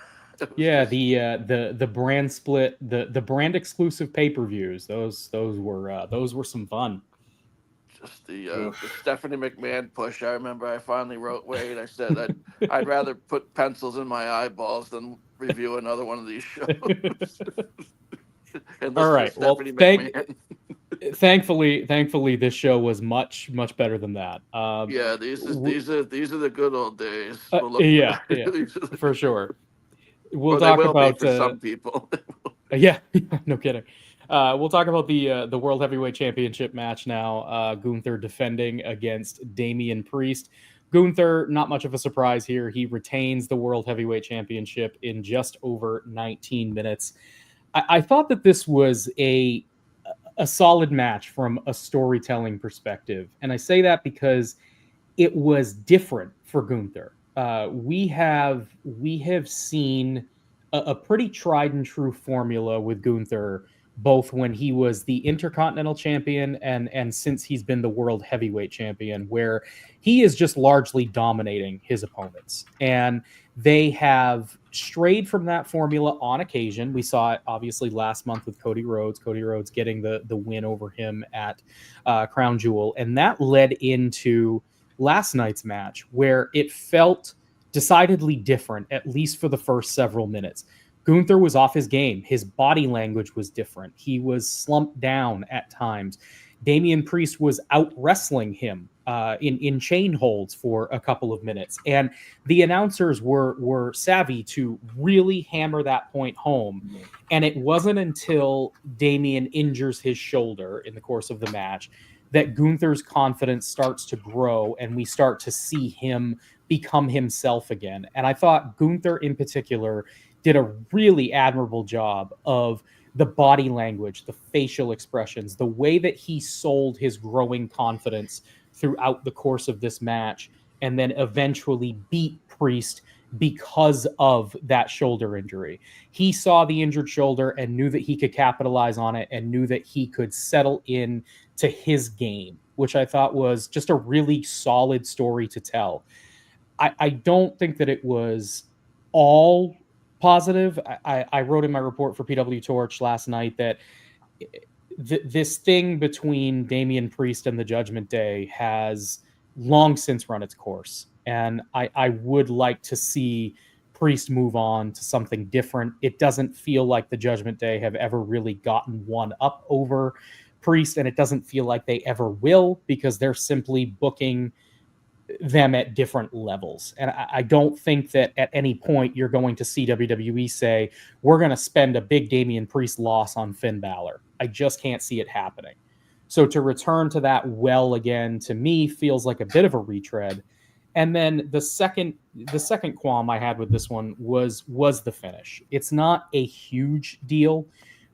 Yeah, the brand split, the brand exclusive pay-per-views, those were some fun. Just the Stephanie McMahon push. I remember I finally wrote Wade. I said I'd rather put pencils in my eyeballs than review another one of these shows. All right. Well, thankfully, this show was much better than that. Yeah, these are the good old days. Yeah, for sure. We'll talk about for some people. Yeah, no kidding. We'll talk about the World Heavyweight Championship match now. Gunther defending against Damien Priest. Gunther, not much of a surprise here. He retains the World Heavyweight Championship in just over 19 minutes. I thought that this was a solid match from a storytelling perspective. And I say that because it was different for Gunther. We have seen a pretty tried and true formula with Gunther both when he was the Intercontinental champion and since he's been the world heavyweight champion, where he is just largely dominating his opponents. And they have strayed from that formula on occasion. We saw it obviously last month with Cody Rhodes getting the win over him at Crown Jewel. And that led into last night's match, where it felt decidedly different, at least for the first several minutes. Gunther was off his game. His body language was different. He was slumped down at times. Damien Priest was out wrestling him in chain holds for a couple of minutes. And the announcers were savvy to really hammer that point home. And it wasn't until Damien injures his shoulder in the course of the match that Gunther's confidence starts to grow and we start to see him become himself again. And I thought Gunther in particular did a really admirable job of the body language, the facial expressions, the way that he sold his growing confidence throughout the course of this match, and then eventually beat Priest because of that shoulder injury. He saw the injured shoulder and knew that he could capitalize on it and knew that he could settle in to his game, which I thought was just a really solid story to tell. I don't think that it was all positive. I wrote in my report for PWTorch last night that this thing between Damien Priest and the Judgment Day has long since run its course. And I would like to see Priest move on to something different. It doesn't feel like the Judgment Day have ever really gotten one up over Priest, and it doesn't feel like they ever will, because they're simply booking them at different levels. And I don't think that at any point you're going to see WWE say, we're going to spend a big Damien Priest loss on Finn Balor. I just can't see it happening. So to return to that well again, to me, feels like a bit of a retread. And then the second qualm I had with this one was the finish. It's not a huge deal,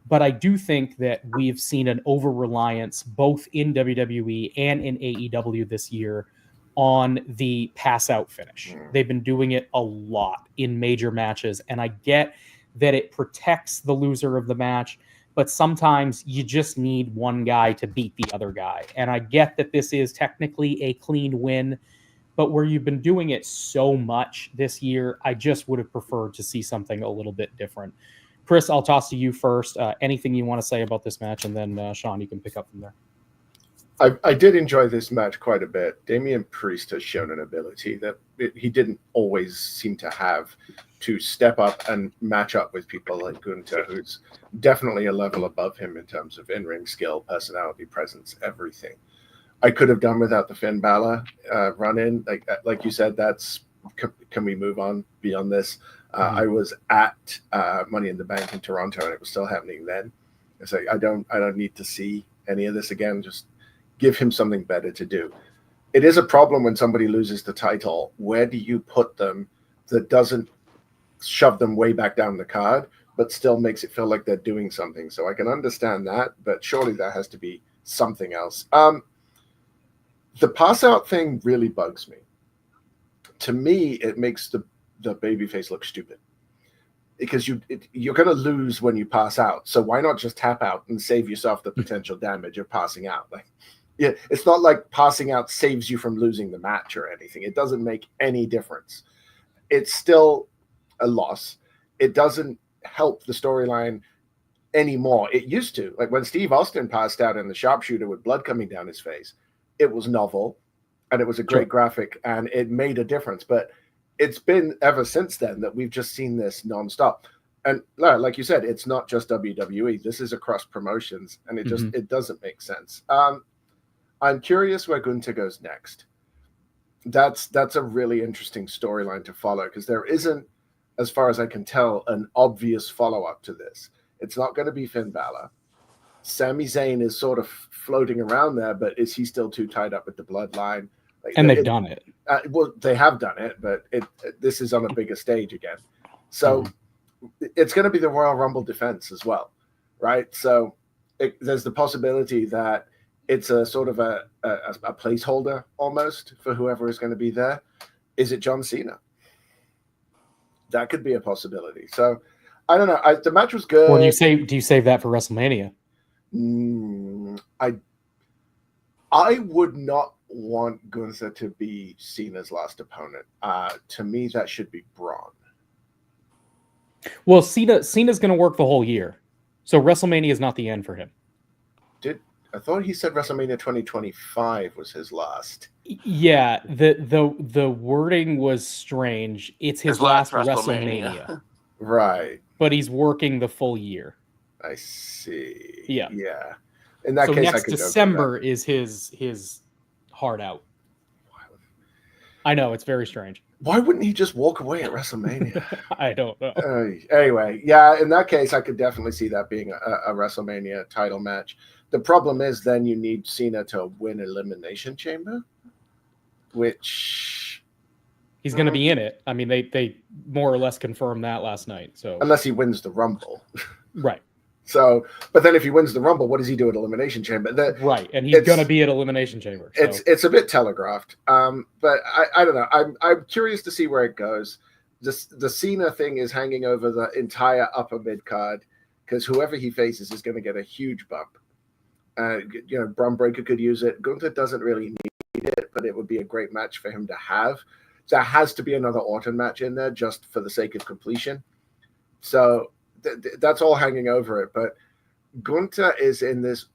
but I do think that we've seen an over-reliance both in WWE and in AEW this year on the pass-out finish. They've been doing it a lot in major matches, and I get that it protects the loser of the match, but sometimes you just need one guy to beat the other guy. And I get that this is technically a clean win, but where you've been doing it so much this year, I just would have preferred to see something a little bit different. Chris, I'll toss to you first. Anything you want to say about this match, and then Sean, you can pick up from there. I did enjoy this match quite a bit. Damien Priest has shown an ability that he didn't always seem to have, to step up and match up with people like Gunther, who's definitely a level above him in terms of in-ring skill, personality, presence, everything. I could have done without the Finn Balor run-in. Like you said, can we move on beyond this? I was at Money in the Bank in Toronto, and it was still happening then. It's like I don't need to see any of this again. Just give him something better to do. It is a problem when somebody loses the title. Where do you put them that doesn't shove them way back down the card, but still makes it feel like they're doing something? So I can understand that, but surely there has to be something else. The pass out thing really bugs me. To me, it makes the babyface look stupid, because you're going to lose when you pass out. So why not just tap out and save yourself the potential damage of passing out? Yeah, it's not like passing out saves you from losing the match or anything. It doesn't make any difference. It's still a loss. It doesn't help the storyline anymore. It used to. Like when Steve Austin passed out in the sharpshooter with blood coming down his face, it was novel, and it was a great graphic, and it made a difference. But it's been ever since then that we've just seen this nonstop. And like you said, it's not just WWE. This is across promotions, and it doesn't make sense. I'm curious where Gunther goes next. That's a really interesting storyline to follow, because there isn't, as far as I can tell, an obvious follow-up to this. It's not going to be Finn Balor. Sami Zayn is sort of floating around there, but is he still too tied up with the bloodline? And they've done it. Well, they have done it, but this is on a bigger stage again. So it's going to be the Royal Rumble defense as well, right? So there's the possibility that it's a sort of a placeholder almost for whoever is going to be there. Is it John Cena? That could be a possibility. So I don't know. The match was good. Or do you save that for WrestleMania? I would not want Gunther to be Cena's last opponent. To me, that should be Braun. Well, Cena's going to work the whole year, so WrestleMania is not the end for him. I thought he said WrestleMania 2025 was his last. Yeah, the wording was strange. It's his last WrestleMania. Right. But he's working the full year. I see. Yeah. Yeah. In that case, next December is his hard out. I know, it's very strange. Why wouldn't he just walk away at WrestleMania? I don't know. Anyway, yeah, in that case, I could definitely see that being a WrestleMania title match. The problem is then you need Cena to win Elimination Chamber, which... He's going to be in it. I mean, they more or less confirmed that last night. So unless he wins the Rumble. Right. So, but then if he wins the Rumble, what does he do at Elimination Chamber? Right, and he's going to be at Elimination Chamber. So. It's a bit telegraphed, but I don't know. I'm curious to see where it goes. The Cena thing is hanging over the entire upper mid card because whoever he faces is going to get a huge bump. Bron Breakker could use it. Gunther doesn't really need it, but it would be a great match for him to have. There has to be another Orton match in there just for the sake of completion. So that's all hanging over it. But Gunther is in this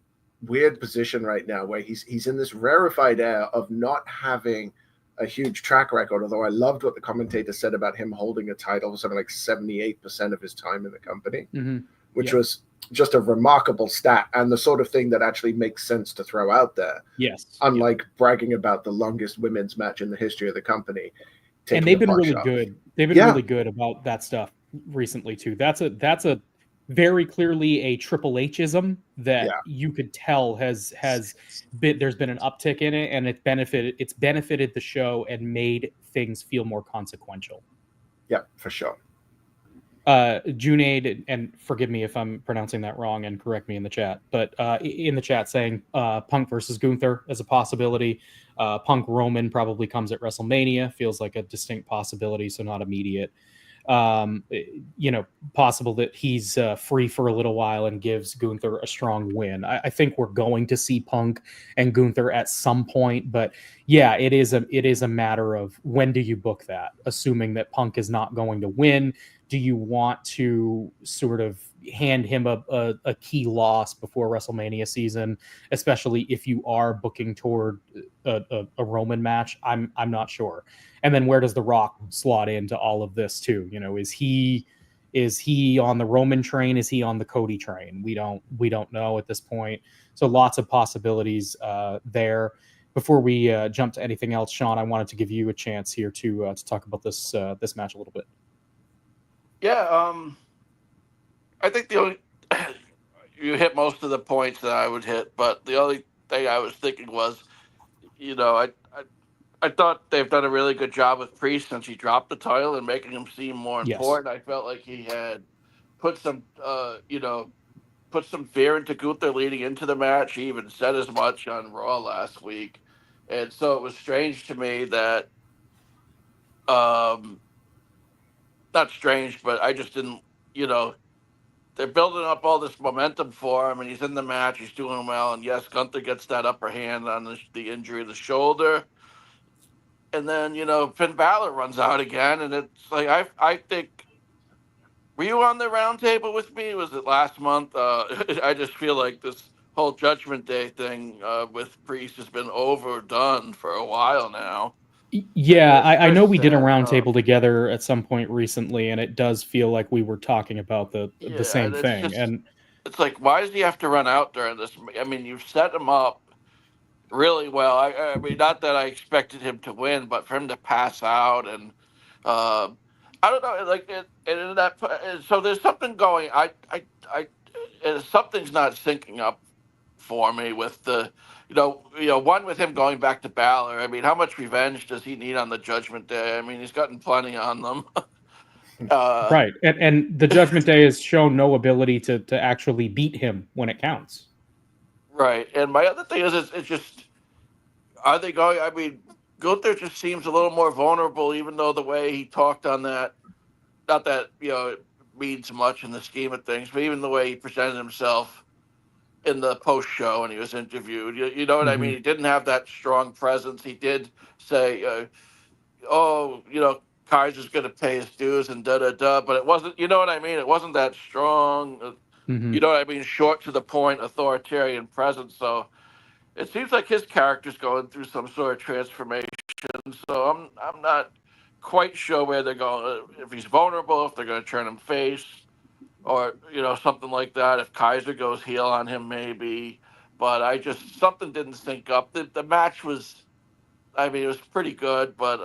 weird position right now where he's in this rarefied air of not having a huge track record, although I loved what the commentator said about him holding a title for something like 78% of his time in the company, which was just a remarkable stat and the sort of thing that actually makes sense to throw out there. Yes. Unlike bragging about the longest women's match in the history of the company. And they've been really good. They've been really good about that stuff recently too. That's a very clearly a Triple H-ism that you could tell has been, there's been an uptick in it, and it's benefited the show and made things feel more consequential. Yeah, for sure. Junaid, and forgive me if I'm pronouncing that wrong and correct me in the chat, but in the chat saying Punk versus Gunther as a possibility. Punk Roman probably comes at WrestleMania, feels like a distinct possibility, so not immediate. Possible that he's free for a little while and gives Gunther a strong win. I think we're going to see Punk and Gunther at some point, but yeah, it is a matter of when do you book that, assuming that Punk is not going to win. Do you want to sort of hand him a key loss before WrestleMania season, especially if you are booking toward a Roman match? I'm not sure. And then where does The Rock slot into all of this too? Is he on the Roman train? Is he on the Cody train? We don't know at this point. So lots of possibilities there. Before we jump to anything else, Sean, I wanted to give you a chance here to talk about this match a little bit. Yeah, I think you hit most of the points that I would hit, but the only thing I was thinking was, I thought they've done a really good job with Priest since he dropped the title and making him seem more important. I felt like he had put some fear into Gunther leading into the match. He even said as much on Raw last week, and so it was strange to me that, not strange, but I just didn't, they're building up all this momentum for him, and he's in the match, he's doing well, and yes, Gunther gets that upper hand on the injury of the shoulder. And then, Finn Balor runs out again, and it's like, I think, were you on the round table with me? Was it last month? I just feel like this whole Judgment Day thing with Priest has been overdone for a while now. Yeah, I know we did a roundtable together at some point recently, and it does feel like we were talking about the same thing. And it's like, why does he have to run out during this? I mean, you've set him up really well. I mean, not that I expected him to win, but for him to pass out, and I don't know, like so there's something going. Something's not syncing up for me with the. One with him going back to Balor. I mean, how much revenge does he need on the Judgment Day? I mean, he's gotten plenty on them. Right, and the Judgment Day has shown no ability to actually beat him when it counts. Right, and my other thing is, it's just, are they going? I mean, Gunther just seems a little more vulnerable, even though the way he talked on that, not that means much in the scheme of things, but even the way he presented himself in the post show when he was interviewed, you know what I mean? He didn't have that strong presence. He did say, oh, Kaiser's going to pay his dues and da-da-da, but it wasn't, you know what I mean? It wasn't that strong, you know what I mean? Short to the point, authoritarian presence. So it seems like his character's going through some sort of transformation. So I'm not quite sure where they're going, if he's vulnerable, if they're going to turn him face, or something like that. If Kaiser goes heel on him, maybe. But something didn't sync up. The match was, it was pretty good, but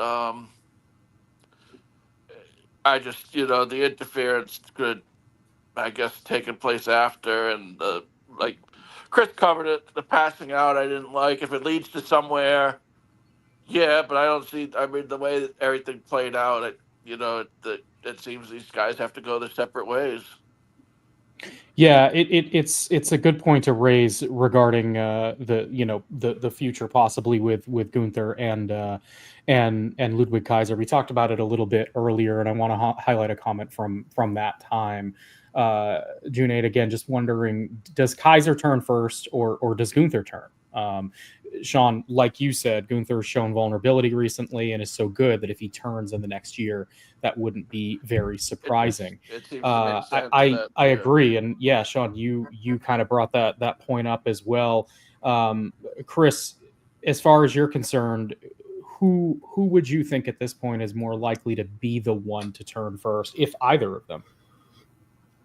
the interference could, I guess, taken place after, and like Chris covered it. The passing out I didn't like. If it leads to somewhere, yeah, but I don't see. I mean, the way that everything played out, it seems these guys have to go their separate ways. Yeah, it's a good point to raise regarding the future possibly with Gunther and Ludwid Kaiser. We talked about it a little bit earlier, and I want to highlight a comment from that time. Junaid, again, just wondering, does Kaiser turn first or does Gunther turn? Sean, like you said, Gunther's shown vulnerability recently and is so good that if he turns in the next year, that wouldn't be very surprising. It seems to make sense I agree, and yeah, Sean, you kind of brought that point up as well. Chris, as far as you're concerned, who would you think at this point is more likely to be the one to turn first, if either of them?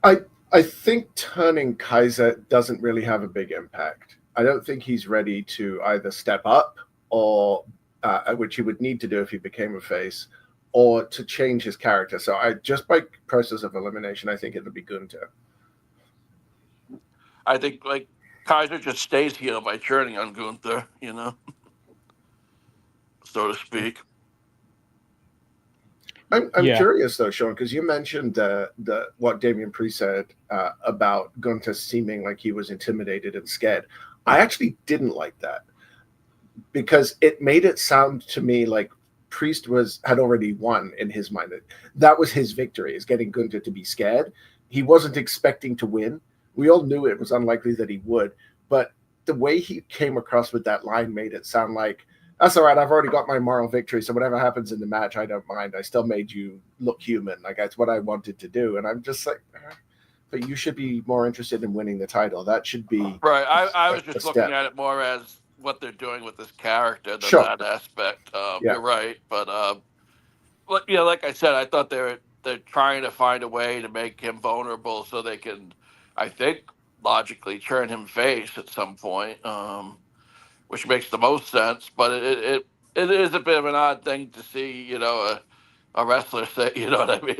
I think turning Kaiser doesn't really have a big impact. I don't think he's ready to either step up, or which he would need to do if he became a face, or to change his character. So just by process of elimination, I think it'll be Gunther. I think like Kaiser just stays heel by turning on Gunther, so to speak. I'm curious though, Sean, because you mentioned what Damien Priest said about Gunther seeming like he was intimidated and scared. I actually didn't like that, because it made it sound to me like Priest had already won in his mind. That was his victory, is getting Gunther to be scared. He wasn't expecting to win. We all knew it was unlikely that he would, but the way he came across with that line made it sound like, that's all right, I've already got my moral victory, so whatever happens in the match, I don't mind. I still made you look human. Like, that's what I wanted to do. And I'm just like, but you should be more interested in winning the title. That should be right. I was just looking at it more as what they're doing with this character than that aspect. You're right, but like I said, I thought they're trying to find a way to make him vulnerable so they can, I think, logically turn him face at some point, which makes the most sense. But it is a bit of an odd thing to see, a wrestler say, you know what I mean?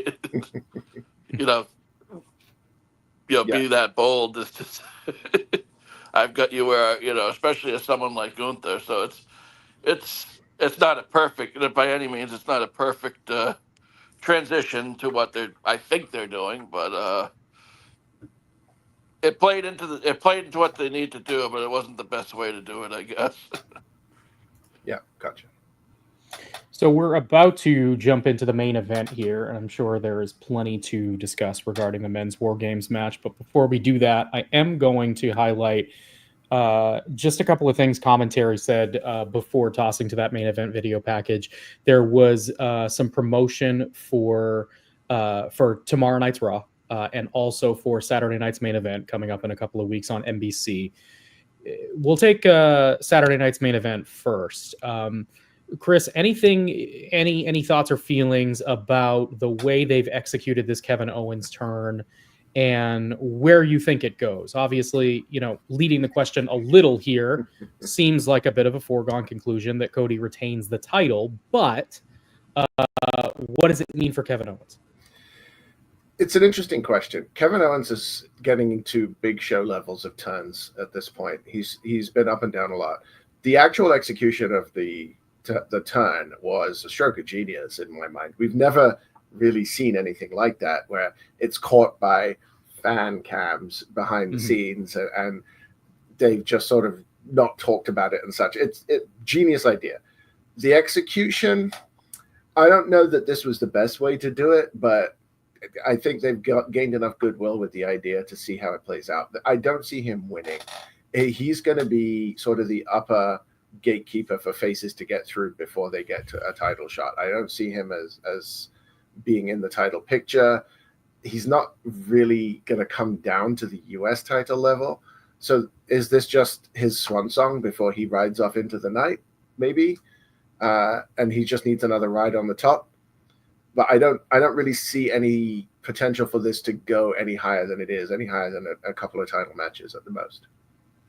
Be that bold is just I've got you where, especially as someone like Gunther. So it's not a perfect, by any means, it's not a perfect transition to what I think they're doing, but it played into what they need to do, but it wasn't the best way to do it, I guess. Yeah, gotcha. So we're about to jump into the main event here, and I'm sure there is plenty to discuss regarding the men's WarGames match. But before we do that, I am going to highlight just a couple of things commentary said before tossing to that main event video package. There was some promotion for tomorrow night's Raw and also for Saturday night's main event coming up in a couple of weeks on NBC. We'll take Saturday night's main event first. Chris, any thoughts or feelings about the way they've executed this Kevin Owens turn and where you think it goes? Obviously, leading the question a little here, seems like a bit of a foregone conclusion that Cody retains the title, but what does it mean for Kevin Owens? It's an interesting question. Kevin Owens is getting into big show levels of turns at this point. He's been up and down a lot. The actual execution of the turn was a stroke of genius in my mind. We've never really seen anything like that, where it's caught by fan cams behind the scenes and they've just sort of not talked about it and such. It's a genius idea. The execution, I don't know that this was the best way to do it, but I think they've gained enough goodwill with the idea to see how it plays out. I don't see him winning. He's going to be sort of the upper gatekeeper for faces to get through before they get to a title shot. I don't see him as being in the title picture. He's not really going to come down to the US title level. So is this just his swan song before he rides off into the night? Maybe. And he just needs another ride on the top. But I don't really see any potential for this to go any higher than it is, any higher than a couple of title matches at the most.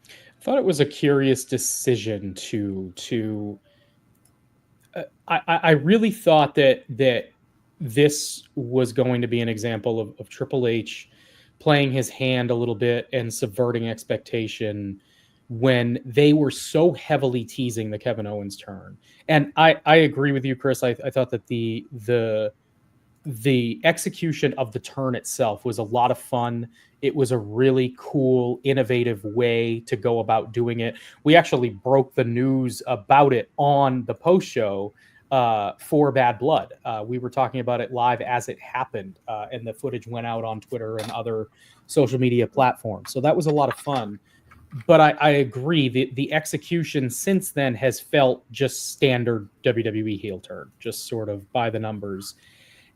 I thought it was a curious decision to I really thought that this was going to be an example of Triple H playing his hand a little bit and subverting expectation when they were so heavily teasing the Kevin Owens turn. And I agree with you, Chris. I thought that the execution of the turn itself was a lot of fun. It was a really cool, innovative way to go about doing it. We actually broke the news about it on the post show for Bad Blood. We were talking about it live as it happened, and the footage went out on Twitter and other social media platforms. So that was a lot of fun. But I agree, the execution since then has felt just standard WWE heel turn, just sort of by the numbers.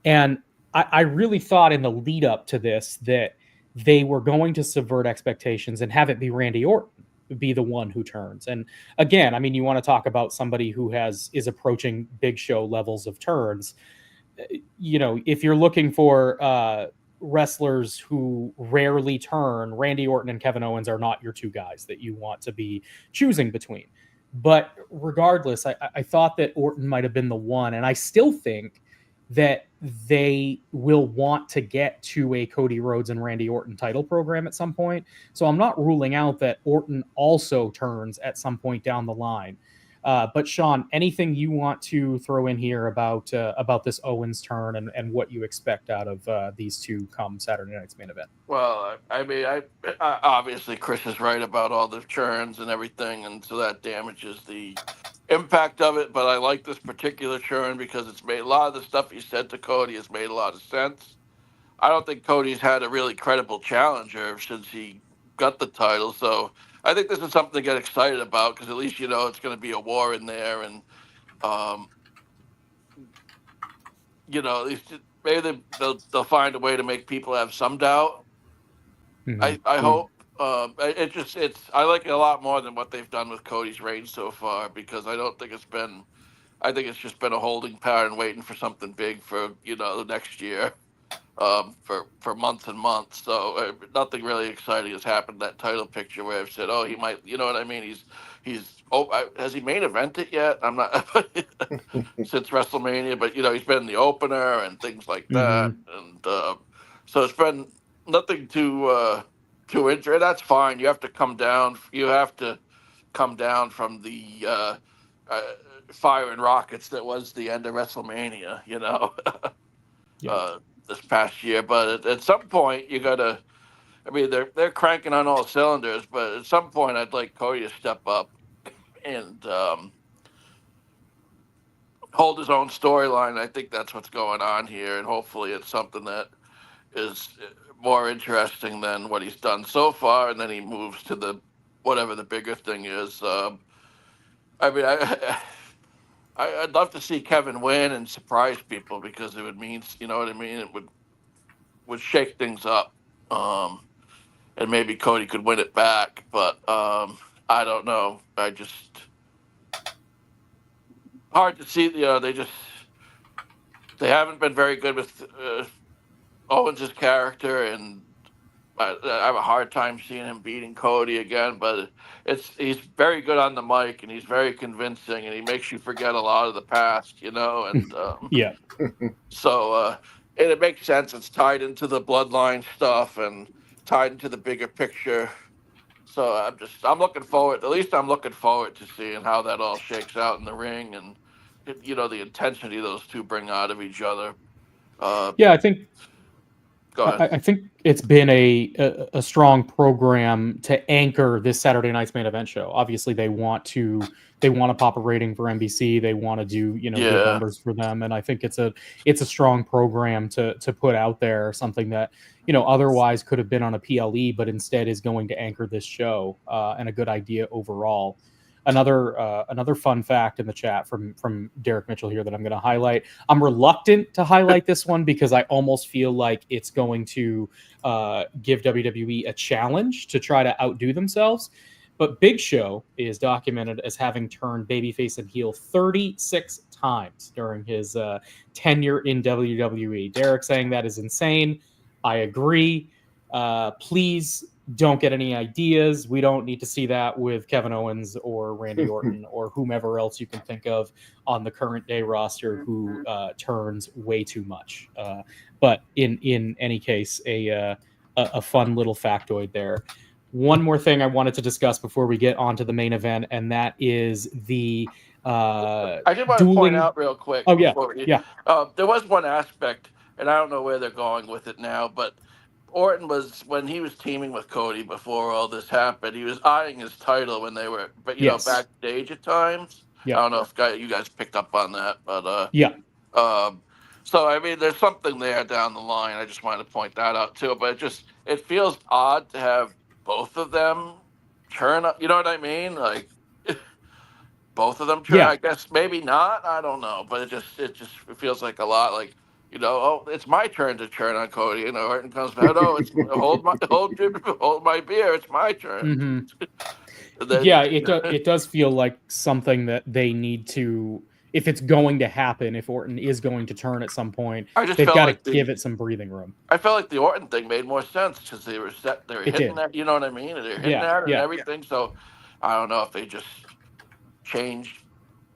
And I really thought in the lead up to this that they were going to subvert expectations and have it be Randy Orton be the one who turns. And again, I mean, you want to talk about somebody who is approaching Big Show levels of turns. You know, if you're looking for wrestlers who rarely turn, Randy Orton and Kevin Owens are not your two guys that you want to be choosing between. But regardless, I thought that Orton might have been the one, and I still think that they will want to get to a Cody Rhodes and Randy Orton title program at some point. So I'm not ruling out that Orton also turns at some point down the line. But Sean, anything you want to throw in here about this Owens turn and what you expect out of these two come Saturday night's main event? Well, I mean, I obviously Chris is right about all the churns and everything, and so that damages the impact of it. But I like this particular churn because it's made a lot of the stuff he said to Cody has made a lot of sense. I don't think Cody's had a really credible challenger since he got the title, so I think this is something to get excited about because at least you know it's going to be a war in there, and you know, at least maybe they'll find a way to make people have some doubt. Mm-hmm. I hope. I like it a lot more than what they've done with Cody's reign so far because I don't think it's been. I think it's just been a holding pattern, waiting for something big for the next year, for months and months. So nothing really exciting has happened. That title picture where I've said, oh, he might. You know what I mean? Has he main evented yet? I'm not since WrestleMania, but he's been in the opener and things like that, and so it's been nothing too interesting. That's fine. You have to come down. You have to come down from the fire and rockets that was the end of WrestleMania. This past year. But at some point, you gotta. I mean, they're cranking on all cylinders, but at some point, I'd like Cody to step up and hold his own storyline. I think that's what's going on here, and hopefully it's something that is more interesting than what he's done so far, and then he moves to whatever the bigger thing is. I mean, I'd love to see Kevin win and surprise people because it would mean, you know what I mean? It would shake things up, and maybe Cody could win it back, but I don't know. Hard to see. They haven't been very good with Owens' character, and I have a hard time seeing him beating Cody again. But he's very good on the mic, and he's very convincing, and he makes you forget a lot of the past, And yeah. So and it makes sense. It's tied into the bloodline stuff and tied into the bigger picture. So I'm looking forward. At least I'm looking forward to seeing how that all shakes out in the ring, and the intensity those two bring out of each other. Yeah, I think Go ahead. I think it's been a strong program to anchor this Saturday night's main event show. Obviously, they want to pop a rating for NBC. They want to do good numbers for them, and I think it's a strong program to put out there. Something that otherwise could have been on a PLE, but instead is going to anchor this show, and a good idea overall. Another fun fact in the chat from Derek Mitchell here that I'm going to highlight. I'm reluctant to highlight this one because I almost feel like it's going to give WWE a challenge to try to outdo themselves. But Big Show is documented as having turned babyface and heel 36 times during his tenure in WWE. Derek saying that is insane. I agree. Please don't get any ideas. We don't need to see that with Kevin Owens or Randy Orton or whomever else you can think of on the current day roster who turns way too much. But in any case, a fun little factoid there. One more thing I wanted to discuss before we get on to the main event, and that is the I did want to point out real quick. Oh, yeah. There was one aspect, and I don't know where they're going with it now, but Orton was, when he was teaming with Cody before all this happened, he was eyeing his title when they were, but backstage at times. Yeah. I don't know if you guys picked up on that, but so I mean, there's something there down the line. I just wanted to point that out too. But it feels odd to have both of them turn up. You know what I mean? Like both of them turn. Yeah. I guess maybe not. I don't know, but it feels like a lot. Like, it's my turn to turn on Cody. Orton comes back. Oh, it's hold my beer. It's my turn. Mm-hmm. Then, it does feel like something that they need to. If it's going to happen, if Orton is going to turn at some point, they've got to give it some breathing room. I felt like the Orton thing made more sense because they were hitting that. You know what I mean? They're hitting that and everything. Yeah. So I don't know if they just changed.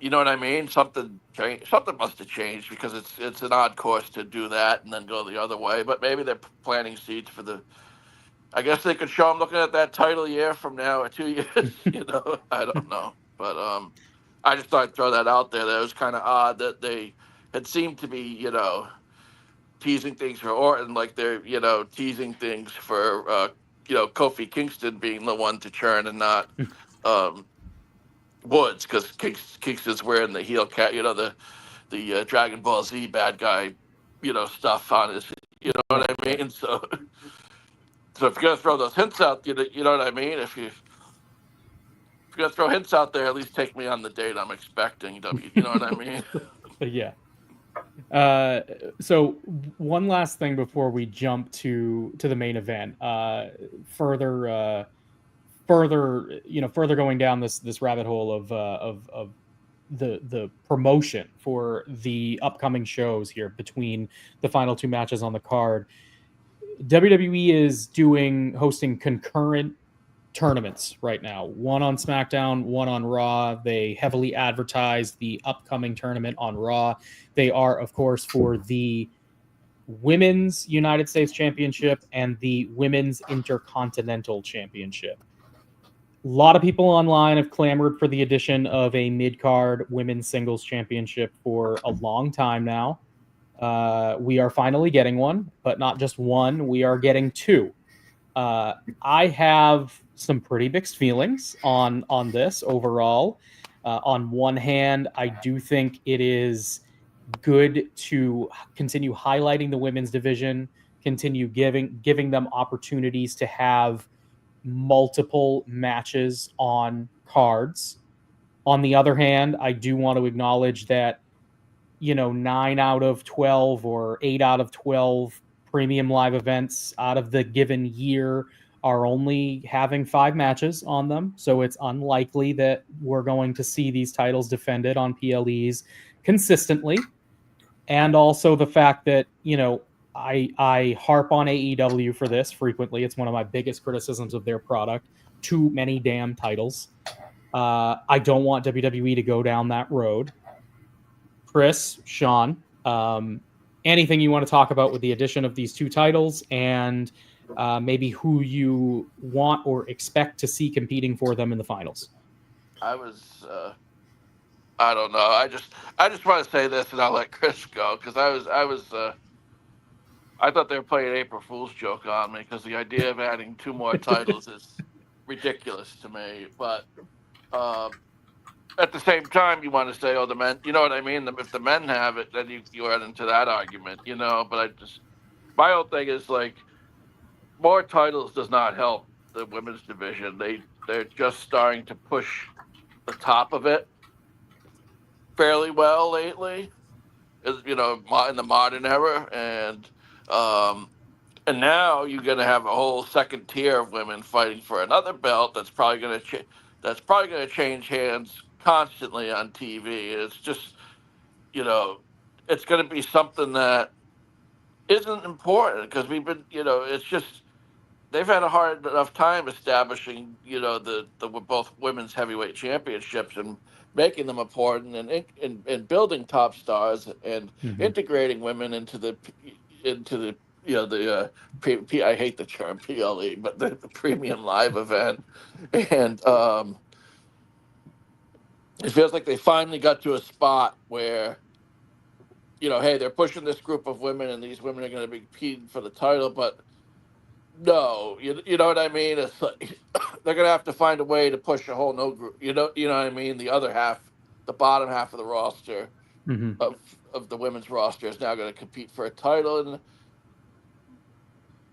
You know what I mean? Something must have changed because it's an odd course to do that and then go the other way. But maybe they're planting seeds for the. I guess they could show them looking at that title year from now or 2 years. I don't know, but I just thought I'd throw that out there. That it was kind of odd that they had seemed to be teasing things for Orton like they're teasing things for Kofi Kingston being the one to turn and not. Woods, because Kingston's wearing the heel cat, the Dragon Ball Z bad guy, stuff on his, you know what I mean? So if you're gonna throw those hints out, you know what I mean? If you're gonna throw hints out there, at least take me on the date I'm expecting. You know what I mean? Yeah. So one last thing before we jump to the main event. Further going down this rabbit hole of the promotion for the upcoming shows here between the final two matches on the card. WWE is hosting concurrent tournaments right now. One on SmackDown, one on Raw. They heavily advertise the upcoming tournament on Raw. They are, of course, for the Women's United States Championship and the Women's Intercontinental Championship. A lot of people online have clamored for the addition of a mid-card women's singles championship for a long time now. We are finally getting one, but not just one. We are getting two. I have some pretty mixed feelings on this overall. On one hand, I do think it is good to continue highlighting the women's division, continue giving them opportunities to have multiple matches on cards. On the other hand, I do want to acknowledge that 9 out of 12 or 8 out of 12 premium live events out of the given year are only having 5 matches on them, so it's unlikely that we're going to see these titles defended on PLEs consistently. And also the fact that I harp on AEW for this frequently. It's one of my biggest criticisms of their product. Too many damn titles. I don't want WWE to go down that road. Chris, Sean, anything you want to talk about with the addition of these 2 titles and maybe who you want or expect to see competing for them in the finals? I don't know. I just want to say this, and I'll let Chris go because I I thought they were playing an April Fool's joke on me because the idea of adding 2 more titles is ridiculous to me. But at the same time, you want to say, oh, the men, you know what I mean? If the men have it, then you add into that argument, you know. But my whole thing is like, more titles does not help the women's division. They're just starting to push the top of it fairly well lately, you know, in the modern era, and now you're going to have a whole second tier of women fighting for another belt that's probably going to change hands constantly on TV. It's just, you know, it's going to be something that isn't important because we've been, you know, it's just they've had a hard enough time establishing, you know, the both women's heavyweight championships and making them important and building top stars and integrating women into the you know the I hate the term PLE, but the premium live event, and it feels like they finally got to a spot where, you know, hey, they're pushing this group of women and these women are going to be competing for the title, but no, you know what I mean? It's like they're gonna have to find a way to push a whole no group. You know what I mean? The other half, the bottom half of the roster of the women's roster is now going to compete for a title,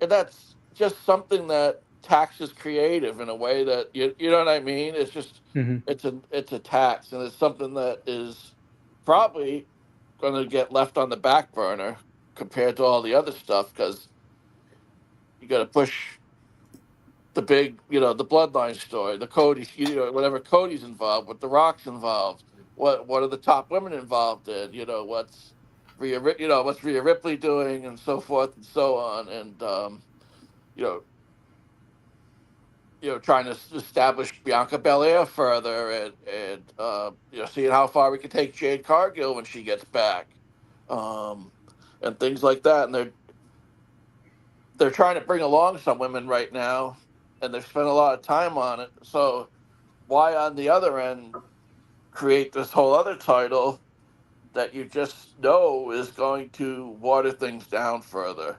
and that's just something that taxes creative in a way that you know what I mean? It's just it's a tax, and it's something that is probably going to get left on the back burner compared to all the other stuff because you got to push the big, you know, the bloodline story, the Cody's, you know, whatever Cody's involved with, the Rock's involved. What are the top women involved in? You know, what's Rhea Ripley doing, and so forth and so on, and you know, trying to establish Bianca Belair further, and you know, seeing how far we can take Jade Cargill when she gets back, and things like that, and they're trying to bring along some women right now, and they've spent a lot of time on it. So why on the other end create this whole other title that you just know is going to water things down further?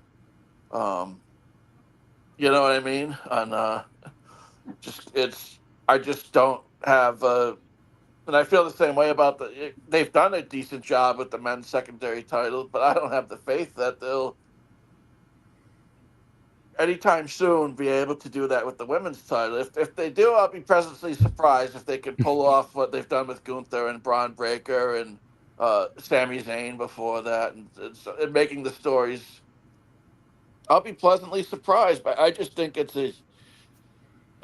You know what I mean? And I just don't have and I feel the same way about they've done a decent job with the men's secondary titles, but I don't have the faith that they'll anytime soon be able to do that with the women's title. If they do, I'll be pleasantly surprised if they can pull off what they've done with Gunther and Bron Breakker and Sami Zayn before that, and making the stories. I'll be pleasantly surprised, but I just think it's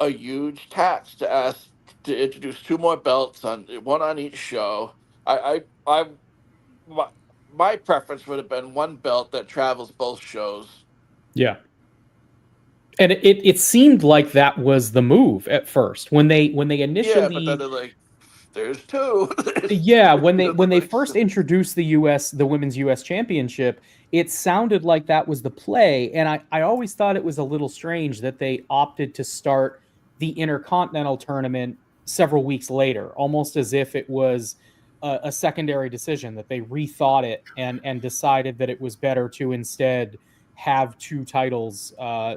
a huge tax to ask to introduce 2 more belts one on each show. I my preference would have been 1 belt that travels both shows. Yeah. And it seemed like that was the move at first when they initially. Yeah, but then they're like, there's 2. Yeah, when they first introduced the women's US championship, it sounded like that was the play, and I always thought it was a little strange that they opted to start the Intercontinental tournament several weeks later, almost as if it was a secondary decision, that they rethought it and decided that it was better to instead have 2 titles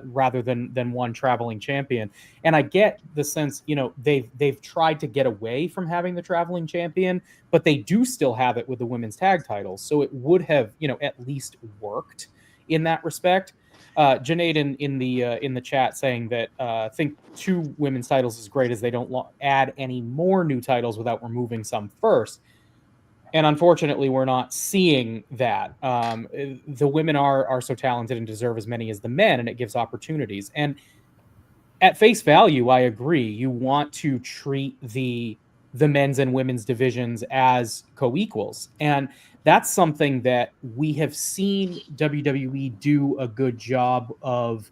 rather than 1 traveling champion. And I get the sense, you know, they've tried to get away from having the traveling champion, but they do still have it with the women's tag titles. So it would have, you know, at least worked in that respect. Janaid in the chat saying that I think 2 women's titles is great as they don't add any more new titles without removing some first. And unfortunately, we're not seeing that. The women are so talented and deserve as many as the men, and it gives opportunities. And at face value, I agree. You want to treat the men's and women's divisions as co-equals. And that's something that we have seen WWE do a good job of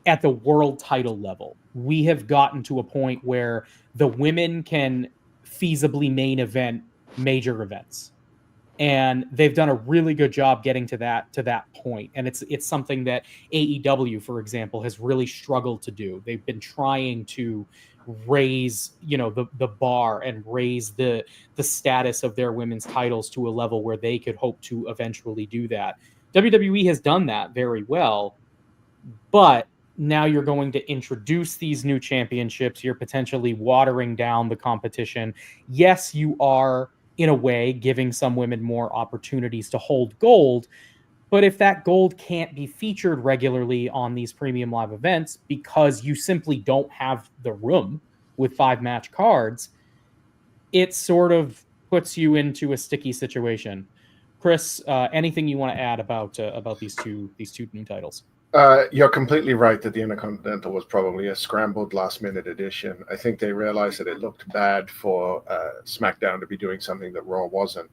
at the world title level. We have gotten to a point where the women can feasibly main event major events, and they've done a really good job getting to that point. And it's something that AEW, for example, has really struggled to do. They've been trying to raise, you know, the bar and raise the status of their women's titles to a level where they could hope to eventually do that. WWE has done that very well, but now you're going to introduce these new championships. You're potentially watering down the competition. Yes, you are, in a way, giving some women more opportunities to hold gold. But if that gold can't be featured regularly on these premium live events because you simply don't have the room with 5-match cards, it sort of puts you into a sticky situation. Chris, anything you want to add about these two new titles? You're completely right that the Intercontinental was probably a scrambled last-minute addition. I think they realized that it looked bad for SmackDown to be doing something that Raw wasn't.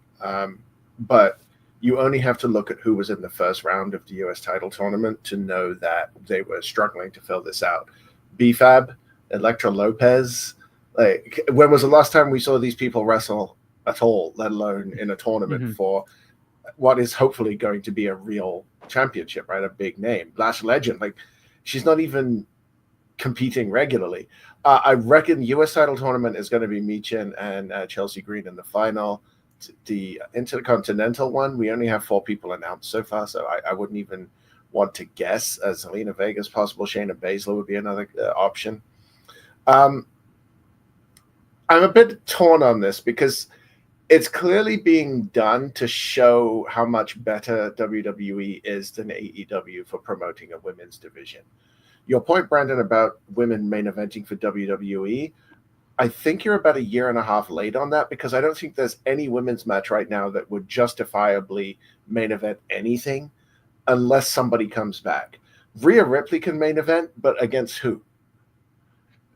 But you only have to look at who was in the first round of the U.S. title tournament to know that they were struggling to fill this out. BFAB, Elektra Lopez. Like, when was the last time we saw these people wrestle at all, let alone in a tournament for what is hopefully going to be a real championship, right? A big name. Lash Legend, like, she's not even competing regularly. I reckon the U.S. title tournament is going to be Michin and Chelsea Green in the final. The Intercontinental one, we only have 4 people announced so far, so I wouldn't even want to guess. As Zelina Vega's possible, Shayna Baszler would be another option. I'm a bit torn on this because it's clearly being done to show how much better WWE is than AEW for promoting a women's division. Your point, Brandon, about women main eventing for WWE, I think you're about a year and a half late on that, because I don't think there's any women's match right now that would justifiably main event anything unless somebody comes back. Rhea Ripley can main event, but against who?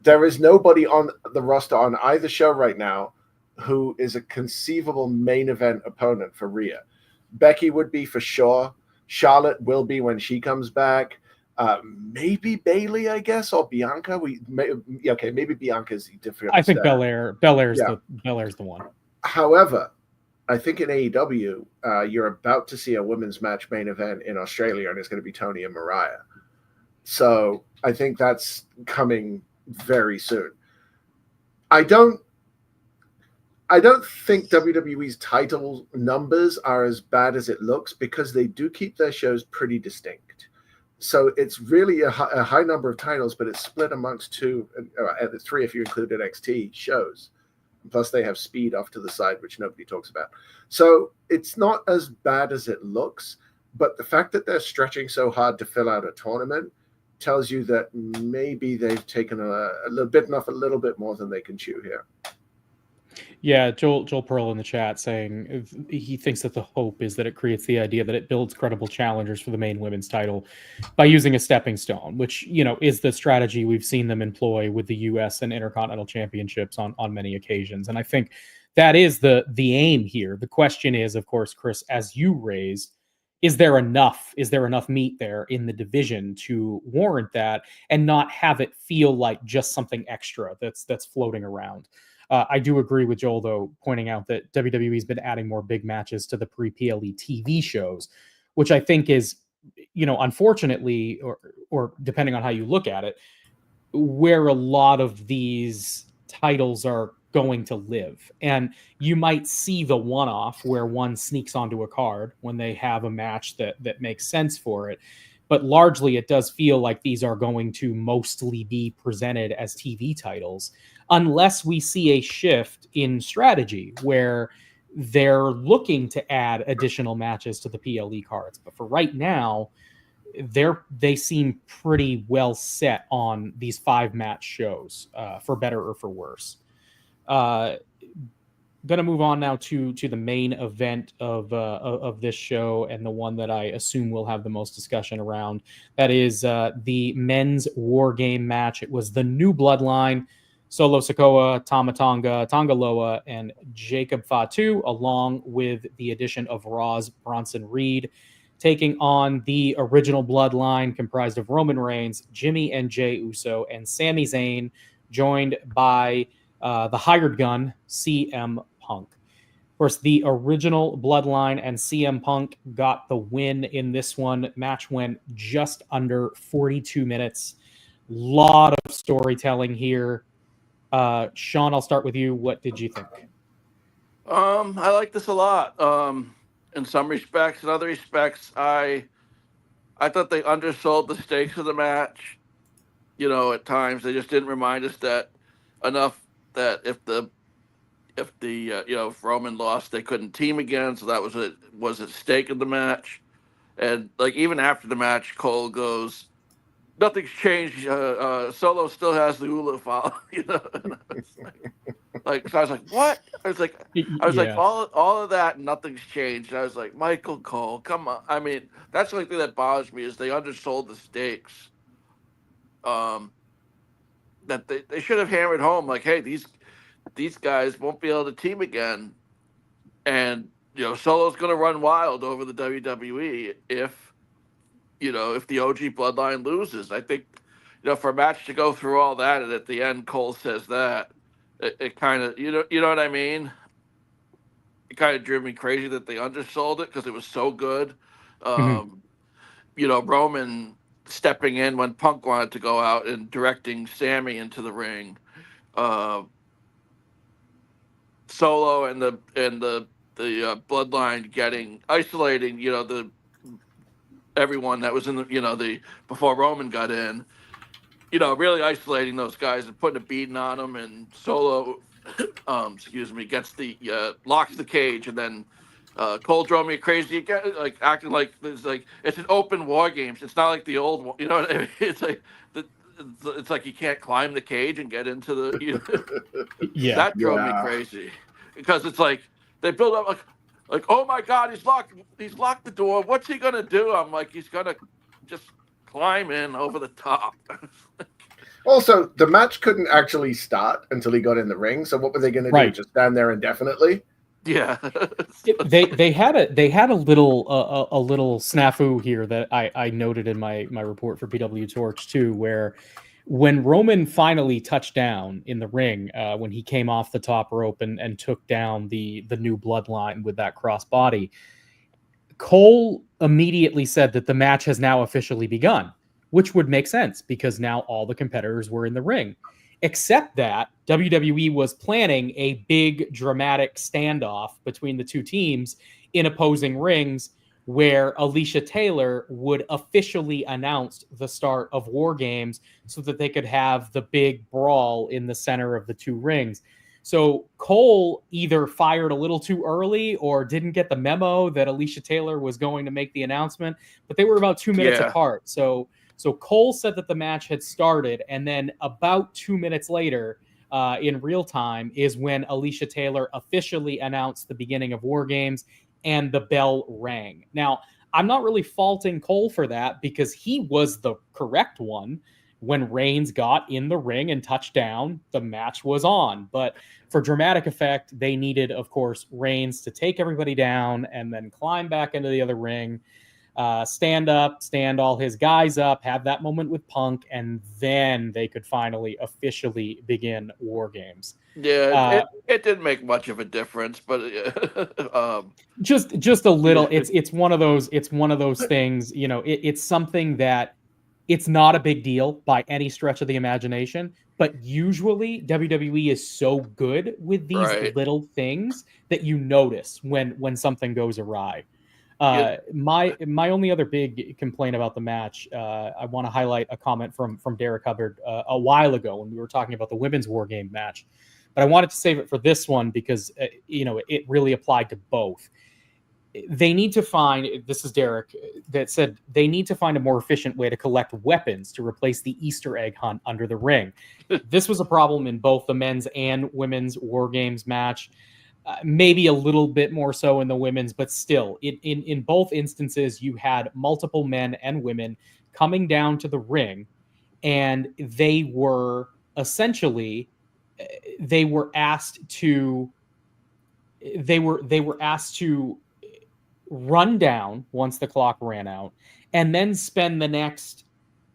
There is nobody on the roster on either show right now who is a conceivable main event opponent for Rhea. Becky would be for sure. Charlotte will be when she comes back. Maybe Bailey, I guess, or Bianca. Maybe Bianca's different. I think Belair's the one. However, I think in AEW, you're about to see a women's match main event in Australia, and it's going to be Tony and Mariah. So I think that's coming very soon. I don't think WWE's title numbers are as bad as it looks, because they do keep their shows pretty distinct. So it's really a high number of titles, but it's split amongst 2, 3 if you include NXT shows. Plus they have Speed off to the side, which nobody talks about. So it's not as bad as it looks, but the fact that they're stretching so hard to fill out a tournament tells you that maybe they've taken a little bit more than they can chew here. Yeah, Joel Pearl in the chat saying he thinks that the hope is that it creates the idea that it builds credible challengers for the main women's title by using a stepping stone, which, is the strategy we've seen them employ with the U.S. and Intercontinental Championships on many occasions. And I think that is the aim here. The question is, of course, Chris, as you raised, is there enough meat there in the division to warrant that and not have it feel like just something extra that's floating around? I do agree with Joel, though, pointing out that WWE's been adding more big matches to the pre-PLE TV shows, which I think is, unfortunately, or depending on how you look at it, where a lot of these titles are going to live. And you might see the one-off where one sneaks onto a card when they have a match that makes sense for it. But largely, it does feel like these are going to mostly be presented as TV titles, unless we see a shift in strategy where they're looking to add additional matches to the PLE cards. But for right now, they seem pretty well set on these 5-match shows, for better or for worse. Going to move on now to the main event of this show, and the one that I assume we'll have the most discussion around. That is the men's war game match. It was the New Bloodline, Solo Sikoa, Tama Tonga, Tonga Loa, and Jacob Fatu, along with the addition of Raw's Bronson Reed, taking on the original Bloodline, comprised of Roman Reigns, Jimmy and Jey Uso, and Sami Zayn, joined by the hired gun, CM Punk. Of course, the original Bloodline and CM Punk got the win in this one. Match went just under 42 minutes. Lot of storytelling here. Sean, I'll start with you. What did you think? I like this a lot. in some respects. In other respects, I thought they undersold the stakes of the match. At times they just didn't remind us that enough that if Roman lost, they couldn't team again. So that was at stake in the match. And like even after the match, Cole goes, "Nothing's changed. Solo still has the Ula follow." So I was like, "What?" I was like, Yeah. all of that, nothing's changed. And I was like, Michael Cole, come on. I mean, that's the only thing that bothers me is they undersold the stakes. That they should have hammered home like, hey, these guys won't be able to team again, and Solo's going to run wild over the WWE if the OG bloodline loses. I think for a match to go through all that and at the end Cole says that, it kind of you know what I mean. It kind of drove me crazy that they undersold it because it was so good. Roman stepping in when Punk wanted to go out and directing Sammy into the ring. Solo and the bloodline isolating everyone that was in the before Roman got in, really isolating those guys and putting a beating on them. And Solo gets locks the cage, and then Cole drove me crazy again, like acting like it's an open WarGames. It's not like the old one, what I mean? It's like it's like you can't climb the cage and get into the Yeah. That drove me crazy because it's like they build up like oh my God, he's locked the door. What's he gonna do? I'm like, he's gonna just climb in over the top. Also, the match couldn't actually start until he got in the ring. So what were they going to do? Just stand there indefinitely? Yeah. they had a little snafu here that I noted in my report for PWTorch too, where when Roman finally touched down in the ring, when he came off the top rope and took down the new bloodline with that crossbody, Cole immediately said that the match has now officially begun, which would make sense because now all the competitors were in the ring. Except that WWE was planning a big dramatic standoff between the two teams in opposing rings where Alicia Taylor would officially announce the start of WarGames so that they could have the big brawl in the center of the two rings. So Cole either fired a little too early or didn't get the memo that Alicia Taylor was going to make the announcement, but they were about 2 minutes apart. So Cole said that the match had started, and then about 2 minutes later, in real time, is when Alicia Taylor officially announced the beginning of WarGames, and the bell rang. Now, I'm not really faulting Cole for that because he was the correct one. When Reigns got in the ring and touched down, the match was on. But for dramatic effect, they needed, of course, Reigns to take everybody down and then climb back into the other ring. Stand all his guys up, have that moment with Punk, and then they could finally officially begin WarGames. Yeah, it didn't make much of a difference, but just a little. It's one of those things. It's something that it's not a big deal by any stretch of the imagination, but usually WWE is so good with these little things that you notice when something goes awry. My only other big complaint about the match, I want to highlight a comment from Derek Hubbard a while ago when we were talking about the women's WarGame match, but I wanted to save it for this one because it really applied to both. They need to find, this is Derek, that said they need to find a more efficient way to collect weapons to replace the Easter egg hunt under the ring. This was a problem in both the men's and women's WarGames match. Maybe a little bit more so in the women's, but still, in both instances, you had multiple men and women coming down to the ring, and they were essentially asked to run down once the clock ran out, and then spend the next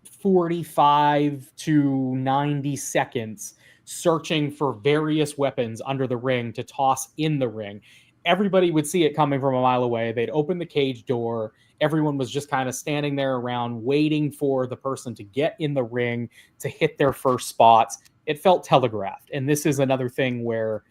45 to 90 seconds searching for various weapons under the ring to toss in the ring. Everybody would see it coming from a mile away. They'd open the cage door. Everyone was just kind of standing there around waiting for the person to get in the ring to hit their first spots. It felt telegraphed. And this is another thing where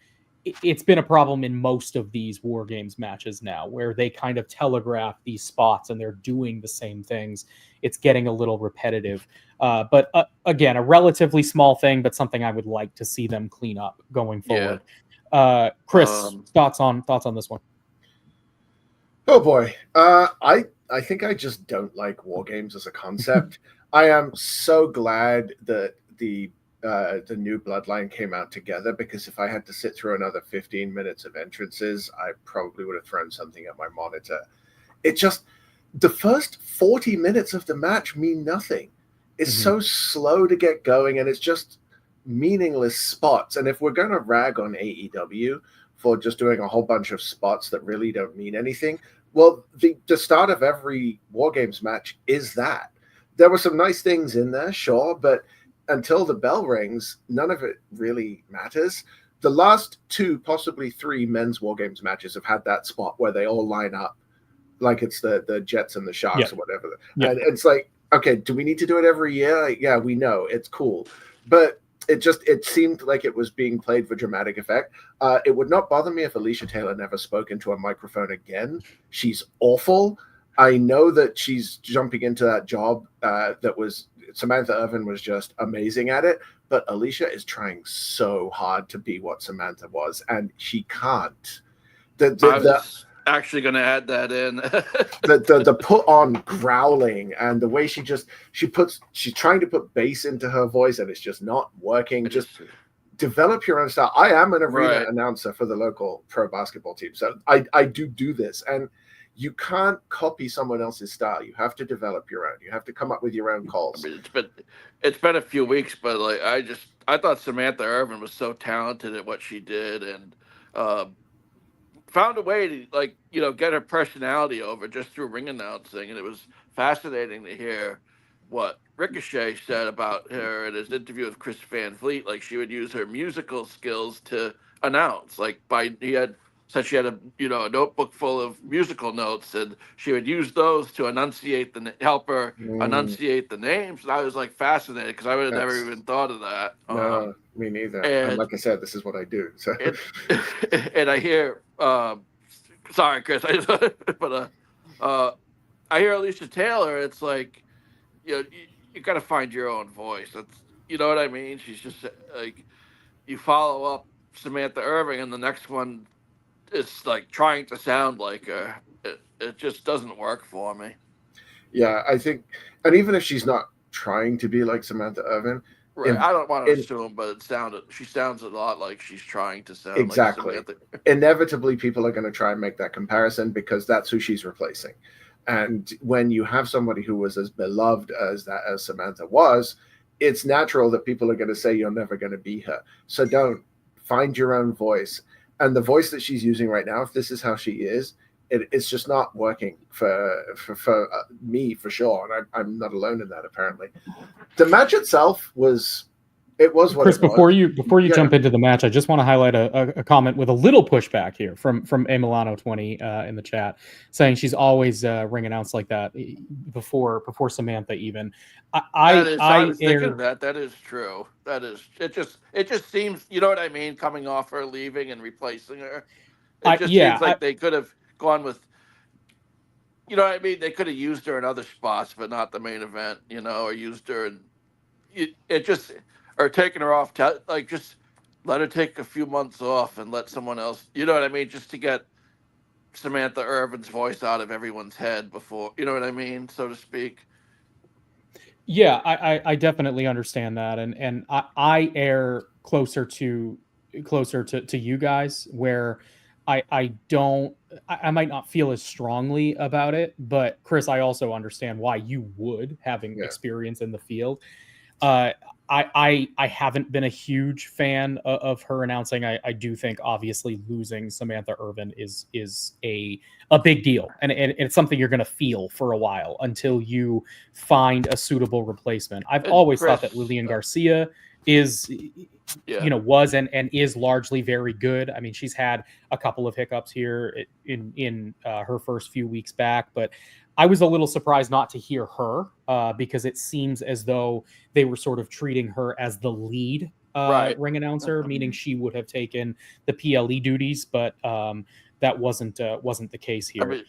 it's been a problem in most of these WarGames matches now, where they kind of telegraph these spots and they're doing the same things. It's getting a little repetitive. But again, a relatively small thing, but something I would like to see them clean up going forward. Chris, thoughts on this one? Oh boy, I think I just don't like WarGames as a concept. I am so glad that the new Bloodline came out together, because if I had to sit through another 15 minutes of entrances, I probably would have thrown something at my monitor. It just, the first 40 minutes of the match mean nothing. It's so slow to get going, and it's just meaningless spots. And if we're going to rag on AEW for just doing a whole bunch of spots that really don't mean anything, well, the start of every WarGames match is that. There were some nice things in there, sure, but until the bell rings, none of it really matters. The last 2, possibly 3 men's WarGames matches have had that spot where they all line up like it's the Jets and the Sharks or whatever. And it's like, okay, do we need to do it every year? Like, yeah, we know, it's cool. But it seemed like it was being played for dramatic effect. It would not bother me if Alicia Taylor never spoke into a microphone again. She's awful. I know that she's jumping into that job that was, Samantha Irvin was just amazing at it, but Alicia is trying so hard to be what Samantha was, and she can't. I was actually going to add that in. the put on growling, and the way she's trying to put bass into her voice, and it's just not working. Just develop your own style. I am an arena announcer for the local pro basketball team, so I do this, and you can't copy someone else's style. You have to develop your own. You have to come up with your own calls. I mean, it's been a few weeks, but like I thought Samantha Irvin was so talented at what she did, and found a way to get her personality over just through ring announcing. And it was fascinating to hear what Ricochet said about her in his interview with Chris Van Vliet. Like, she would use her musical skills to announce. She had a notebook full of musical notes, and she would use those to help her enunciate the names. And I was like fascinated, because I would have never even thought of that. No, me neither. And like I said, this is what I do. So. And I hear, sorry, Chris, but I hear Alicia Taylor. It's like, you got to find your own voice. That's, you know what I mean? She's just like, you follow up Samantha Irving, and the next one, it's like trying to sound like her. It just doesn't work for me. Yeah, I think, and even if she's not trying to be like Samantha Irvin, right? I don't want to assume, but she sounds a lot like she's trying to sound exactly. Like Samantha. Inevitably, people are going to try and make that comparison, because that's who she's replacing. And when you have somebody who was as beloved as Samantha was, it's natural that people are going to say you're never going to be her. So don't. Find your own voice. And the voice that she's using right now, if this is how she is, it's just not working for me, for sure. And I'm not alone in that, apparently. The match itself was what Chris, it was. before you jump into the match, I just want to highlight a comment with a little pushback here from A Milano 20 in the chat, saying she's always ring announced like that before Samantha even. I was thinking that is true. That is, it just seems, you know what I mean, coming off her leaving and replacing her. It just seems like they could have gone with, you know what I mean, they could have used her in other spots, but not the main event, or used her and or taking her off, just let her take a few months off and let someone else, you know what I mean, just to get Samantha Irvin's voice out of everyone's head before, you know what I mean, so to speak. Yeah, I definitely understand that, and I err closer to you guys, where I might not feel as strongly about it, but Chris, I also understand why you would, having experience in the field. I haven't been a huge fan of her announcing. I do think obviously losing Samantha Irvin is a big deal, and it's something you're going to feel for a while until you find a suitable replacement. I've always thought that Lillian Garcia was and is largely very good. I mean, she's had a couple of hiccups here in her first few weeks back, but I was a little surprised not to hear her because it seems as though they were sort of treating her as the lead ring announcer, meaning she would have taken the PLE duties, but that wasn't the case here.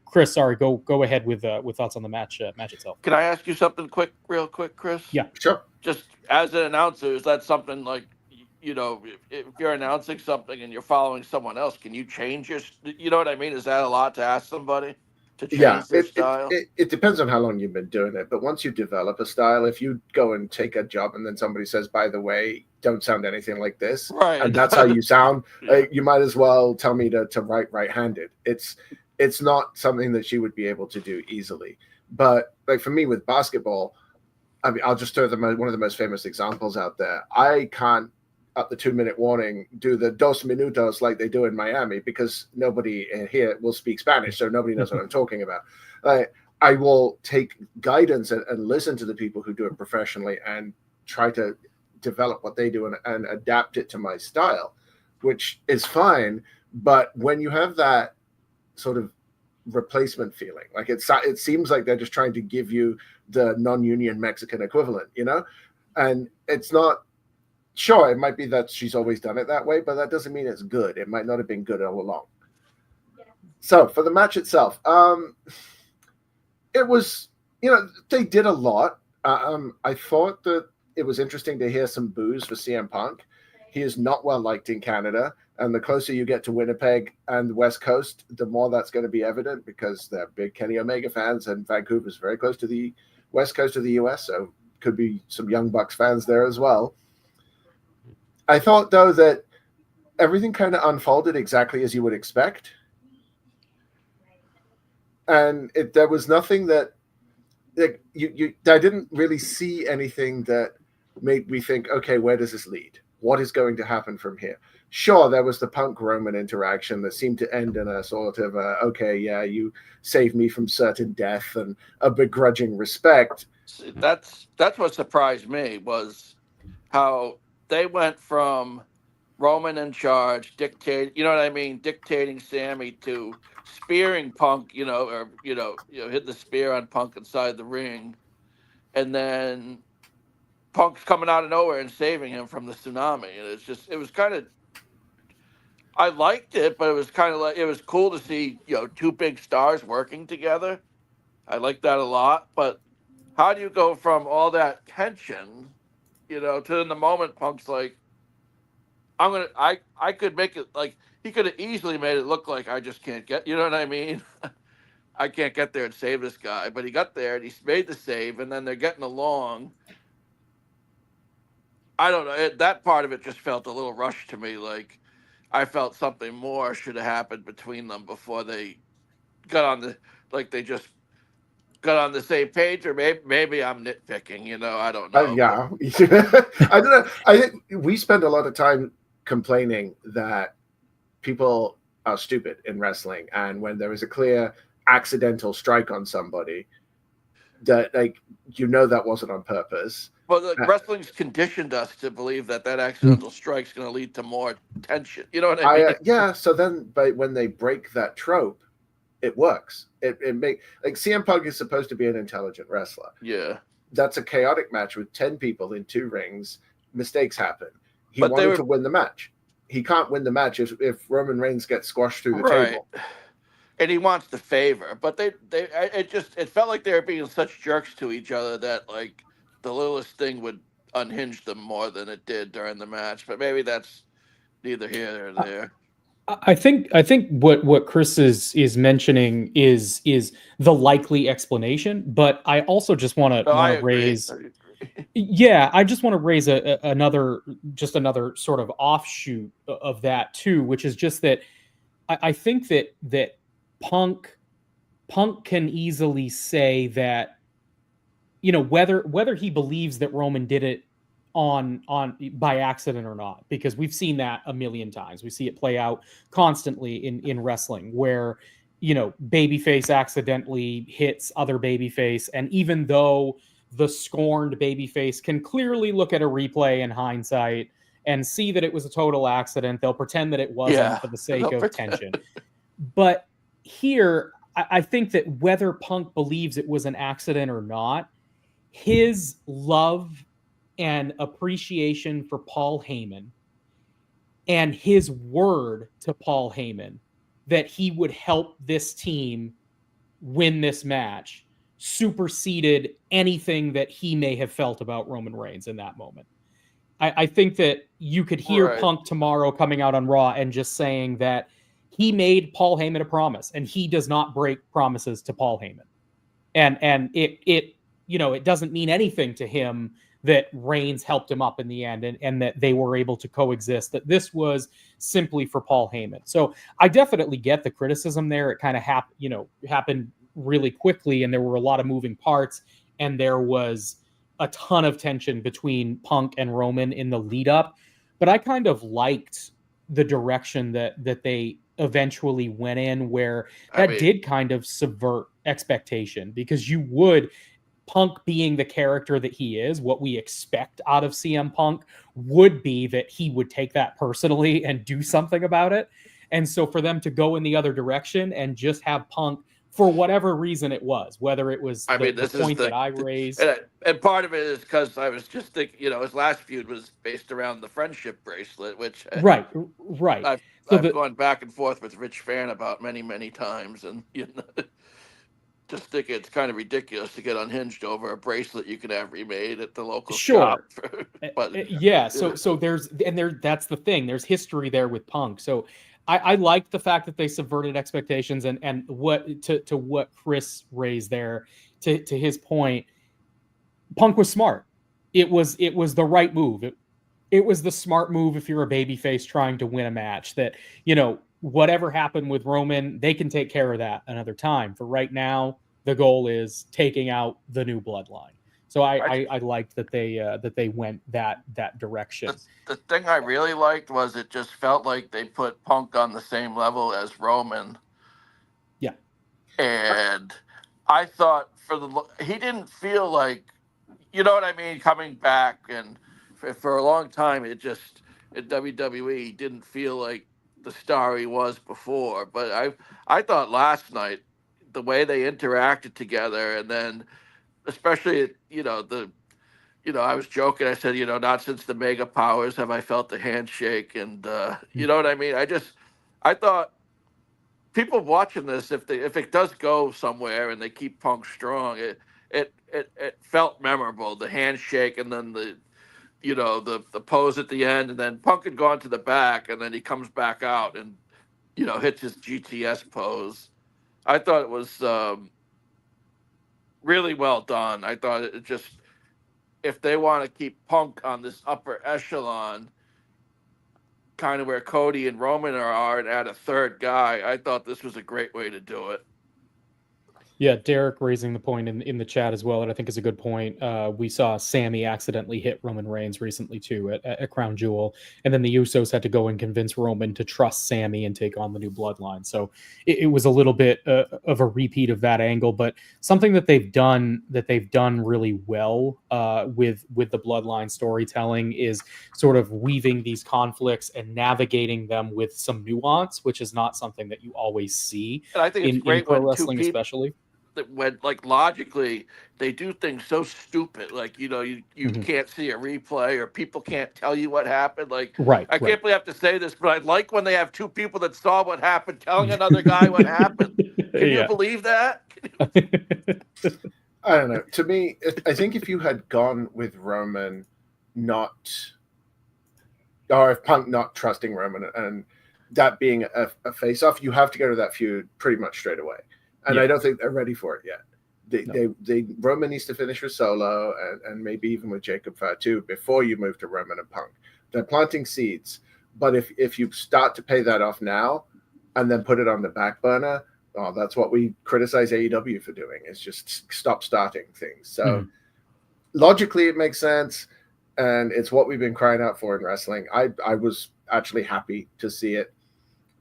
Chris, sorry, go ahead with thoughts on the match itself. Can I ask you something real quick, Chris? Yeah, sure. Just as an announcer, is that something like, if you're announcing something and you're following someone else, can you change you know what I mean? Is that a lot to ask somebody to change their style? It depends on how long you've been doing it. But once you develop a style, if you go and take a job and then somebody says, by the way, don't sound anything like this, right, and that's how you sound, you might as well tell me to write right-handed. It's not something that she would be able to do easily. But like for me with basketball, I mean, I'll just throw one of the most famous examples out there. I can't, at the 2-minute warning, do the 2 minutos like they do in Miami because nobody here will speak Spanish, so nobody knows what I'm talking about. I will take guidance and listen to the people who do it professionally and try to develop what they do and adapt it to my style, which is fine. But when you have that sort of replacement feeling, like it seems like they're just trying to give you the non-union Mexican equivalent, and it's not. Sure, it might be that she's always done it that way, but that doesn't mean it's good. It might not have been good all along. So for the match itself, it was, they did a lot. I thought that it was interesting to hear some boos for CM Punk. He is not well liked in Canada, and the closer you get to Winnipeg and the West Coast, the more that's going to be evident because they're big Kenny Omega fans, and Vancouver's very close to the West Coast of the US, so could be some Young Bucks fans there as well. I thought, though, that everything kind of unfolded exactly as you would expect. And there was nothing that I didn't really see anything that made me think, okay, where does this lead? What is going to happen from here? Sure, there was the Punk Roman interaction that seemed to end in a sort of, okay, yeah, you saved me from certain death and a begrudging respect. That's what surprised me was how they went from Roman in charge, dictating Sammy, to spearing Punk, hit the spear on Punk inside the ring, and then Punk's coming out of nowhere and saving him from the tsunami. And it was kind of, I liked it, but it was kind of like, it was cool to see, two big stars working together. I liked that a lot. But how do you go from all that tension, to in the moment Punk's like, I could make it, like, he could have easily made it look like I just can't get, you know what I mean? I can't get there and save this guy. But he got there and he made the save, and then they're getting along. I don't know. That part of it just felt a little rushed to me. Like, I felt something more should have happened between them before they got on they just got on the same page, or maybe I'm nitpicking, I don't know. Yeah. I don't know. I think we spend a lot of time complaining that people are stupid in wrestling, and when there is a clear accidental strike on somebody, that that wasn't on purpose. Well, wrestling's conditioned us to believe that accidental strike's going to lead to more tension. You know what I mean? Yeah. So then, when they break that trope, it works. It CM Punk is supposed to be an intelligent wrestler. Yeah. That's a chaotic match with 10 people in 2 rings. Mistakes happen. He wanted to win the match. He can't win the match if Roman Reigns gets squashed through the table. And he wants the favor, but it felt like they were being such jerks to each other that, like, the littlest thing would unhinge them more than it did during the match. But maybe that's neither here nor there. I think what Chris is mentioning is the likely explanation, but I also just want to raise. Yeah, I just want to raise another sort of offshoot of that too, which is just that I think that Punk can easily say that, whether he believes that Roman did it on by accident or not, because we've seen that a million times. We see it play out constantly in wrestling where, babyface accidentally hits other babyface, and even though the scorned babyface can clearly look at a replay in hindsight and see that it was a total accident, they'll pretend that it wasn't for the sake of tension. But here, I think that whether Punk believes it was an accident or not, his love and appreciation for Paul Heyman and his word to Paul Heyman that he would help this team win this match superseded anything that he may have felt about Roman Reigns in that moment. I think that you could hear Punk tomorrow coming out on Raw and just saying that he made Paul Heyman a promise and he does not break promises to Paul Heyman. And it doesn't mean anything to him that Reigns helped him up in the end and that they were able to coexist, that this was simply for Paul Heyman. So I definitely get the criticism there. It kind of happened really quickly and there were a lot of moving parts and there was a ton of tension between Punk and Roman in the lead up. But I kind of liked the direction that they eventually went in, where that did kind of subvert expectation, because you would, Punk being the character that he is, what we expect out of CM Punk would be that he would take that personally and do something about it. And so for them to go in the other direction and just have Punk, for whatever reason it was, whether it was the point that I raised. And part of it is because I was just thinking, his last feud was based around the friendship bracelet, which right. I've gone back and forth with Rich Fan about many, many times. And, just think it's kind of ridiculous to get unhinged over a bracelet you can have remade at the local shop. But so that's the thing. There's history there with Punk. So I like the fact that they subverted expectations and what to what Chris raised there, to his point. Punk was smart. It was the right move. It was the smart move if you're a babyface trying to win a match, that, whatever happened with Roman, they can take care of that another time. For right now, the goal is taking out the new bloodline. So I liked that they went that direction. The thing I really liked was it just felt like they put Punk on the same level as Roman. Yeah. And I thought he didn't feel like, you know what I mean, coming back, and for a long time it just, at WWE, didn't feel like the star he was before. But I thought last night, the way they interacted together, and then especially, I was joking. I said, not since the Mega Powers have I felt the handshake. And, you know what I mean? I thought people watching this, if it does go somewhere and they keep Punk strong, it felt memorable. The handshake, and then the pose at the end, and then Punk had gone to the back, and then he comes back out and, hits his GTS pose. I thought it was really well done. I thought it just, if they want to keep Punk on this upper echelon, kind of where Cody and Roman are, and add a third guy, I thought this was a great way to do it. Yeah, Derek raising the point in the chat as well, and I think is a good point. We saw Sammy accidentally hit Roman Reigns recently too at Crown Jewel, and then the Usos had to go and convince Roman to trust Sammy and take on the new bloodline. So it was a little bit of a repeat of that angle, but something that they've done really well with the bloodline storytelling is sort of weaving these conflicts and navigating them with some nuance, which is not something that you always see. And I think it's great in pro when wrestling, especially. When, like, logically they do things so stupid, like, you can't see a replay, or people can't tell you what happened. Like, I can't believe I have to say this, but I like when they have two people that saw what happened telling another guy what happened. Can you believe that? I don't know. To me, I think if you had gone with Roman or if Punk not trusting Roman and that being a face-off, you have to go to that feud pretty much straight away. And I don't think they're ready for it yet. Roman needs to finish with Solo and maybe even with Jacob Fatu before you move to Roman and Punk. They're planting seeds, but if you start to pay that off now and then put it on the back burner, that's what we criticize AEW for doing, is just stop starting things. So logically it makes sense, and it's what we've been crying out for in wrestling. I was actually happy to see it.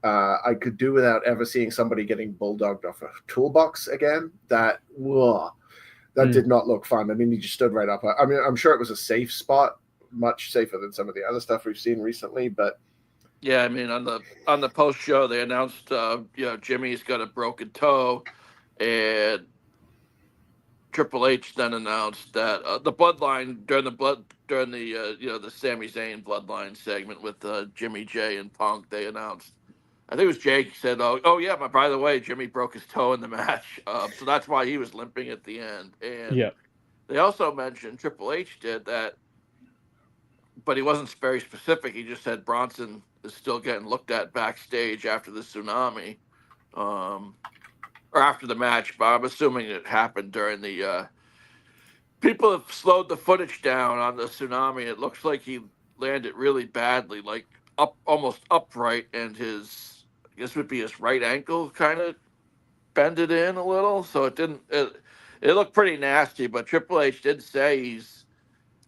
I could do without ever seeing somebody getting bulldogged off a toolbox again. That did not look fun. I mean, he just stood right up. I mean, I'm sure it was a safe spot, much safer than some of the other stuff we've seen recently. But yeah, I mean, on the post show, they announced, Jimmy's got a broken toe, and Triple H then announced that the Bloodline during the Sami Zayn Bloodline segment with Jimmy J and Punk, they announced. I think it was Jake said, "Oh yeah, but by the way, Jimmy broke his toe in the match, so that's why he was limping at the end." And Yeah. they also mentioned Triple H did that, but he wasn't very specific. He just said Bronson is still getting looked at backstage after the tsunami, or after the match. But I'm assuming it happened during the. People have slowed the footage down on the tsunami. It looks like he landed really badly, like almost upright, and I guess would be his right ankle kind of bended in a little. So it didn't. It looked pretty nasty. But Triple H did say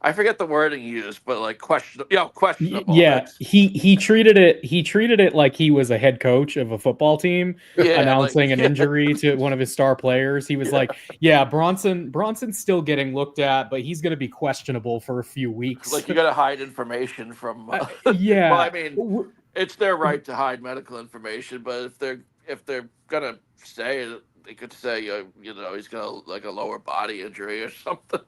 I forget the wording he used, but like questionable. Yeah, he treated it like he was a head coach of a football team announcing an injury to one of his star players. He was like, "Yeah, Bronson's still getting looked at, but he's going to be questionable for a few weeks." Like you got to hide information from. Yeah, well, I mean, it's their right to hide medical information, but if they're gonna say it, they could say he's got like a lower body injury or something.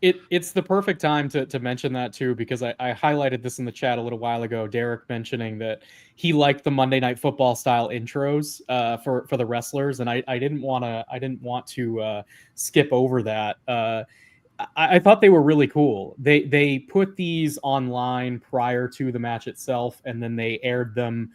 It's the perfect time to mention that too, because I highlighted this in the chat a little while ago. Derek mentioning that he liked the Monday Night Football style intros for the wrestlers, and I didn't want to skip over that. I thought they were really cool. They put these online prior to the match itself, and then they aired them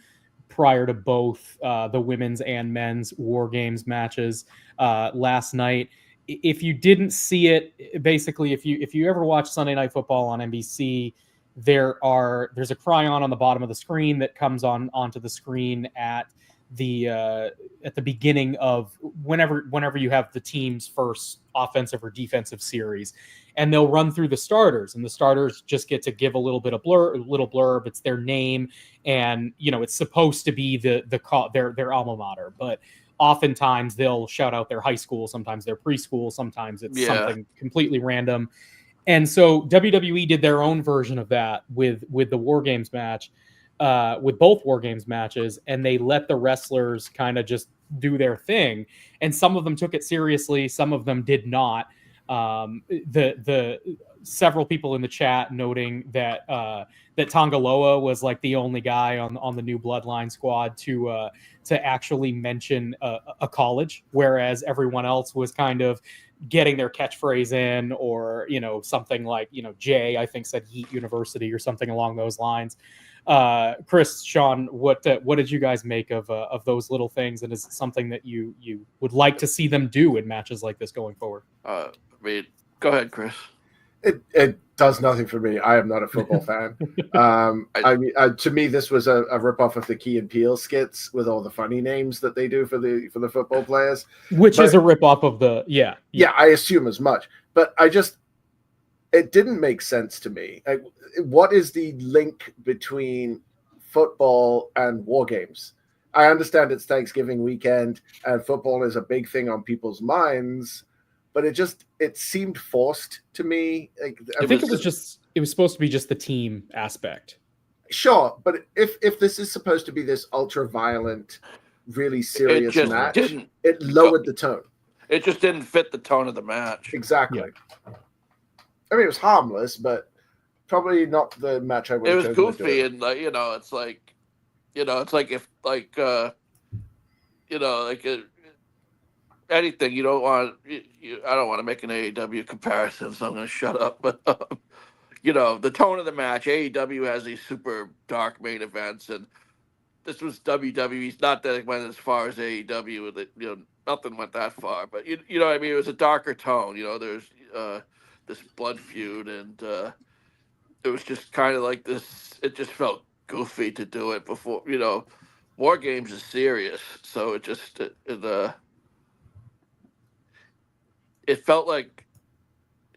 prior to both the women's and men's WarGames matches last night. If you didn't see it, basically, if you ever watch Sunday Night Football on NBC, there's a chyron on the bottom of the screen that comes onto the screen at the beginning of whenever you have the team's first offensive or defensive series, and they'll run through the starters, and the starters just get to give a little blurb. It's their name, and it's supposed to be their alma mater, but oftentimes they'll shout out their high school, sometimes their preschool, sometimes it's something completely random. And so WWE did their own version of that with the WarGames match, with both WarGames matches, and they let the wrestlers kind of just do their thing. And some of them took it seriously, some of them did not. The several people in the chat noting that Tongaloa was like the only guy on the new Bloodline squad to actually mention a college, whereas everyone else was kind of getting their catchphrase in, or something like Jay, I think, said Yeet University or something along those lines. Chris, Sean, what did you guys make of those little things, and is it something that you would like to see them do in matches like this going forward? Go ahead, Chris. It does nothing for me. I am not a football fan. To me, this was a ripoff of the Key and Peele skits with all the funny names that they do for the football players, which is a ripoff of the yeah. I assume as much, but it didn't make sense to me. What is the link between football and WarGames? I understand it's Thanksgiving weekend and football is a big thing on people's minds, but it seemed forced to me. I think it was supposed to be just the team aspect. Sure, but if this is supposed to be this ultra violent, really serious match, it lowered the tone. It just didn't fit the tone of the match. Exactly. Yeah. I mean, it was harmless, but probably not the match I would have chosen. It was goofy, and it's like if anything, you don't want. I don't want to make an AEW comparison, so I'm going to shut up. But the tone of the match. AEW has these super dark main events, and this was WWE's. Not that it went as far as AEW. That nothing went that far, but you know what I mean. It was a darker tone. There's this blood feud, and it was just kind of like this. It just felt goofy to do it before. WarGames is serious, so it felt like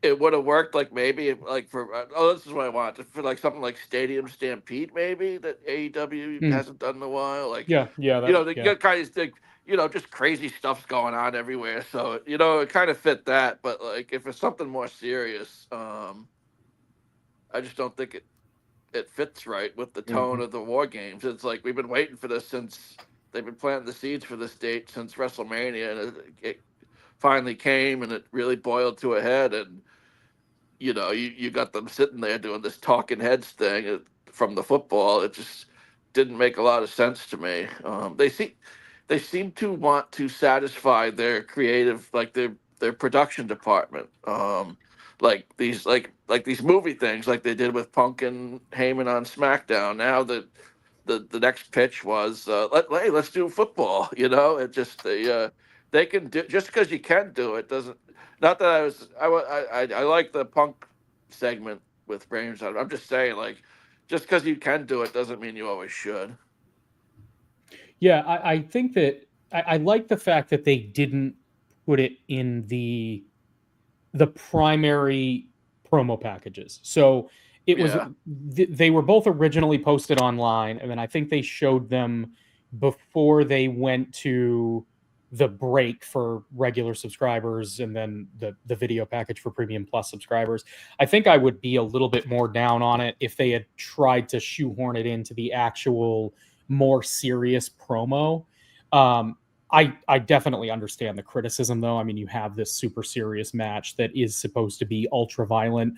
it would have worked, like maybe like this is what I want, for like something like Stadium Stampede, maybe, that AEW hasn't done in a while. Like got kind of like just crazy stuff's going on everywhere, so it kind of fit that. But like if it's something more serious, I just don't think it fits right with the tone of the WarGames. It's like we've been waiting for this since they've been planting the seeds for this date since WrestleMania, and finally came and it really boiled to a head, and you got them sitting there doing this talking heads thing from the football. It just didn't make a lot of sense to me. They seem to want to satisfy their creative, like their production department. Like these movie things, like they did with Punk and Heyman on SmackDown. Now that the next pitch was, hey, let's do football. It just they can do, just because you can do it doesn't. Not that I like the Punk segment with Brains. I'm just saying, like, just because you can do it doesn't mean you always should. Yeah, I think that I like the fact that they didn't put it in the primary promo packages. So it was they were both originally posted online, and then I think they showed them before they went to the break for regular subscribers, and then the video package for Premium Plus subscribers. I think I would be a little bit more down on it if they had tried to shoehorn it into the actual more serious promo. I definitely understand the criticism, though. I mean, you have this super serious match that is supposed to be ultra violent,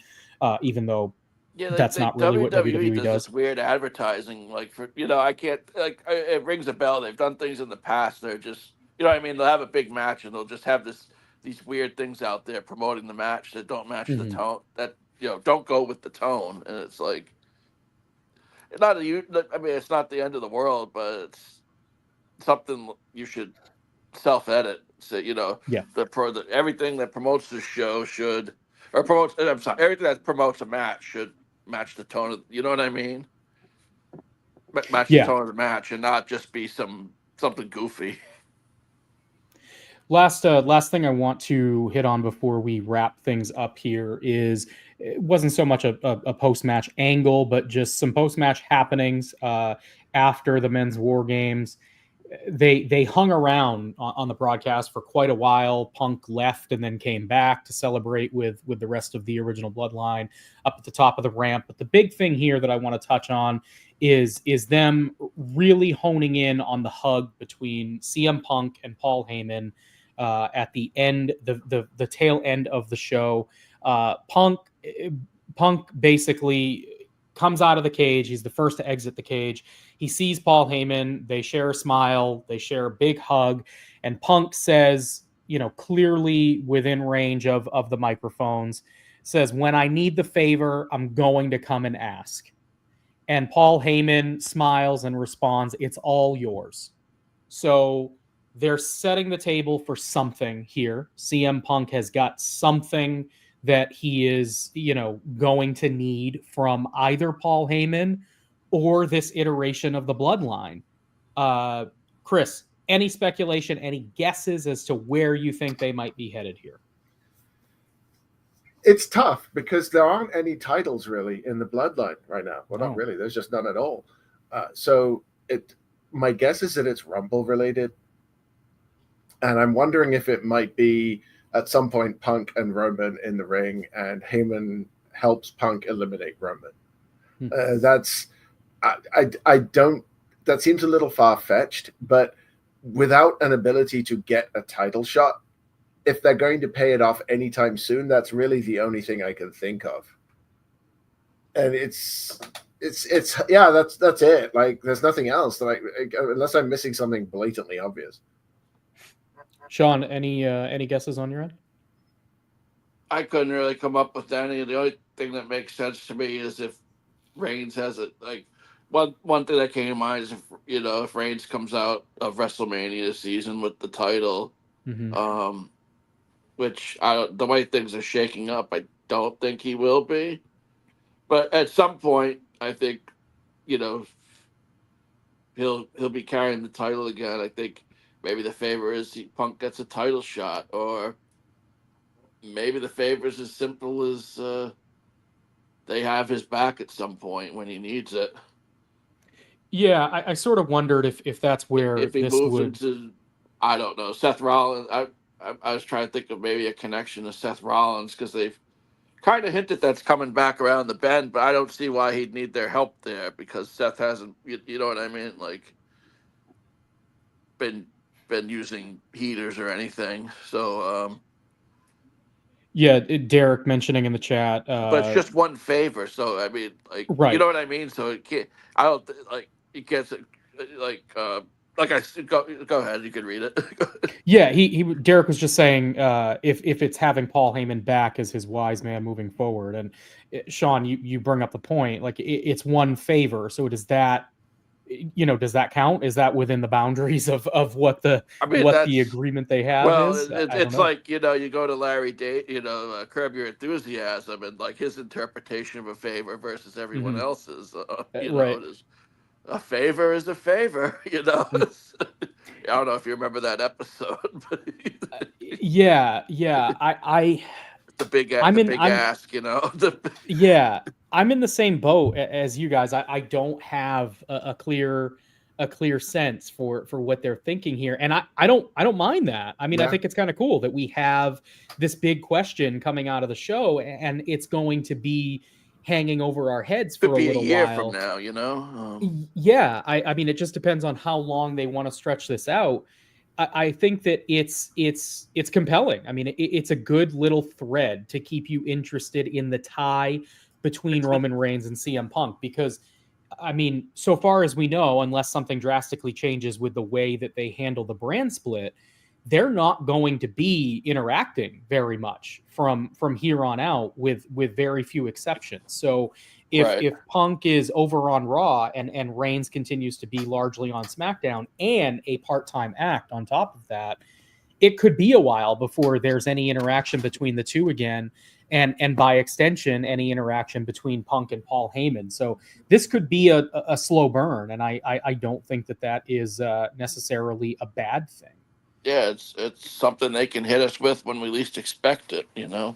even though that's not really what WWE does. This weird advertising, like, for I can't, like, it rings a bell. They've done things in the past. They're just, what I mean. They'll have a big match and they'll just have these weird things out there promoting the match that don't match the tone. That don't go with the tone, and it's like, it's not it's not the end of the world, but it's something you should self-edit. So everything that promotes the show should, or promotes. I'm sorry, everything that promotes a match should match the tone of. You know what I mean? Match the tone of the match, and not just be something goofy. Last thing I want to hit on before we wrap things up here is, it wasn't so much a post-match angle, but just some post-match happenings after the men's War Games. They hung around on the broadcast for quite a while. Punk left and then came back to celebrate with the rest of the original Bloodline up at the top of the ramp. But the big thing here that I want to touch on is them really honing in on the hug between CM Punk and Paul Heyman at the end, the tail end of the show. Punk basically comes out of the cage. He's the first to exit the cage. He sees Paul Heyman. They share a smile. They share a big hug. And Punk says, clearly within range of the microphones, says, "When I need the favor, I'm going to come and ask." And Paul Heyman smiles and responds, "It's all yours." So they're setting the table for something here. CM Punk has got something that he is, going to need from either Paul Heyman or this iteration of the Bloodline. Chris, any speculation, any guesses as to where you think they might be headed here? It's tough because there aren't any titles really in the Bloodline right now. Well, not really. There's just none at all. So my guess is that it's Rumble related. And I'm wondering if it might be at some point Punk and Roman in the ring, and Heyman helps Punk eliminate Roman. I don't. That seems a little far-fetched, but without an ability to get a title shot, if they're going to pay it off anytime soon, that's really the only thing I can think of. And it's yeah, that's it. Like, there's nothing else. Like, unless I'm missing something blatantly obvious. Sean, any guesses on your end? I couldn't really come up with any. The only thing that makes sense to me is if Reigns has it. Like, one thing that came to mind is if Reigns comes out of WrestleMania this season with the title, which the way things are shaking up, I don't think he will be. But at some point, I think he'll be carrying the title again. I think maybe the favor is Punk gets a title shot, or maybe the favor is as simple as they have his back at some point when he needs it. Yeah, I sort of wondered if that's where if he this moves would. into, I don't know, Seth Rollins. I was trying to think of maybe a connection to Seth Rollins because they've kind of hinted that's coming back around the bend, but I don't see why he'd need their help there because Seth hasn't, you know what I mean? Like, been been using heaters or anything. So, Yeah, Derek mentioning in the chat. but it's just one favor. So I mean, like, Right. you know what I mean. So it can't. I don't like it gets like like I go ahead. You can read it. Yeah, he Derek was just saying if it's having Paul Heyman back as his wise man moving forward, and Sean, you bring up the point, like it's one favor. So does that, does that count? Is that within the boundaries of what the I mean, what the that's agreement they have well, is? I don't it's know. like, you go to Larry Day, Curb Your Enthusiasm, and like his interpretation of a favor versus everyone Mhm. else's. Right. It is, a favor is a favor. Mm. I don't know if you remember that episode, but Yeah, I the big I'm the in big I'm ask, yeah, I'm in the same boat as you guys. I don't have a clear sense for what they're thinking here, and I don't mind that. I mean, I Yeah. think it's kind of cool that we have this big question coming out of the show, and it's going to be hanging over our heads could for a be a little year while. from now. Yeah, I mean, it just depends on how long they want to stretch this out. I think that it's compelling. I mean, it's a good little thread to keep you interested in the tie between Roman Reigns and CM Punk, because I mean, so far as we know, unless something drastically changes with the way that they handle the brand split, they're not going to be interacting very much from here on out, with very few exceptions. So Right. if Punk is over on Raw and Reigns continues to be largely on SmackDown and a part-time act on top of that, it could be a while before there's any interaction between the two again, and by extension any interaction between Punk and Paul Heyman. So this could be a slow burn, and I don't think that is necessarily a bad thing. Yeah, it's something they can hit us with when we least expect it. Yeah.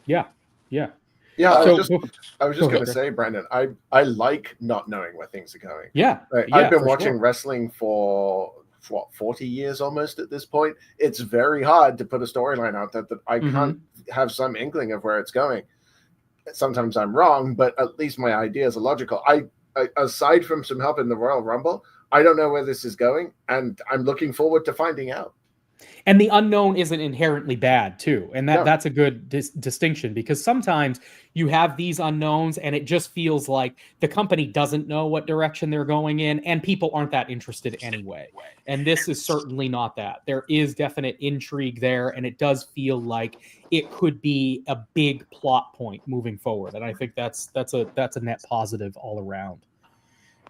Yeah, I So was just go going to ahead, say, Brandon, I like not knowing where things are going. yeah, I've been for watching sure. wrestling for what, 40 years almost at this point. It's very hard to put a storyline out that I can't have some inkling of where it's going. Sometimes I'm wrong, but at least my ideas are logical. I aside from some help in the Royal Rumble, I don't know where this is going, and I'm looking forward to finding out. And the unknown isn't inherently bad too, and No. that's a good distinction, because sometimes you have these unknowns and it just feels like the company doesn't know what direction they're going in, and people aren't that interested anyway. And this is certainly not that. There is definite intrigue there, and it does feel like it could be a big plot point moving forward. And I think that's a net positive all around.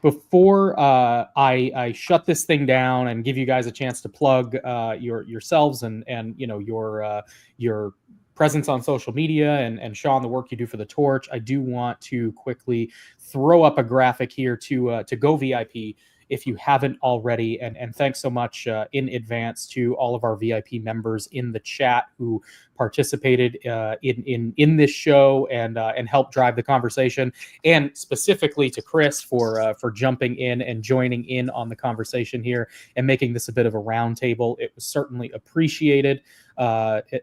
Before I shut this thing down and give you guys a chance to plug yourselves and your presence on social media, and Sean, the work you do for the Torch, I do want to quickly throw up a graphic here to go VIP if you haven't already. And thanks so much in advance to all of our VIP members in the chat who participated in this show and helped drive the conversation, and specifically to Chris for jumping in and joining in on the conversation here and making this a bit of a roundtable. It was certainly appreciated,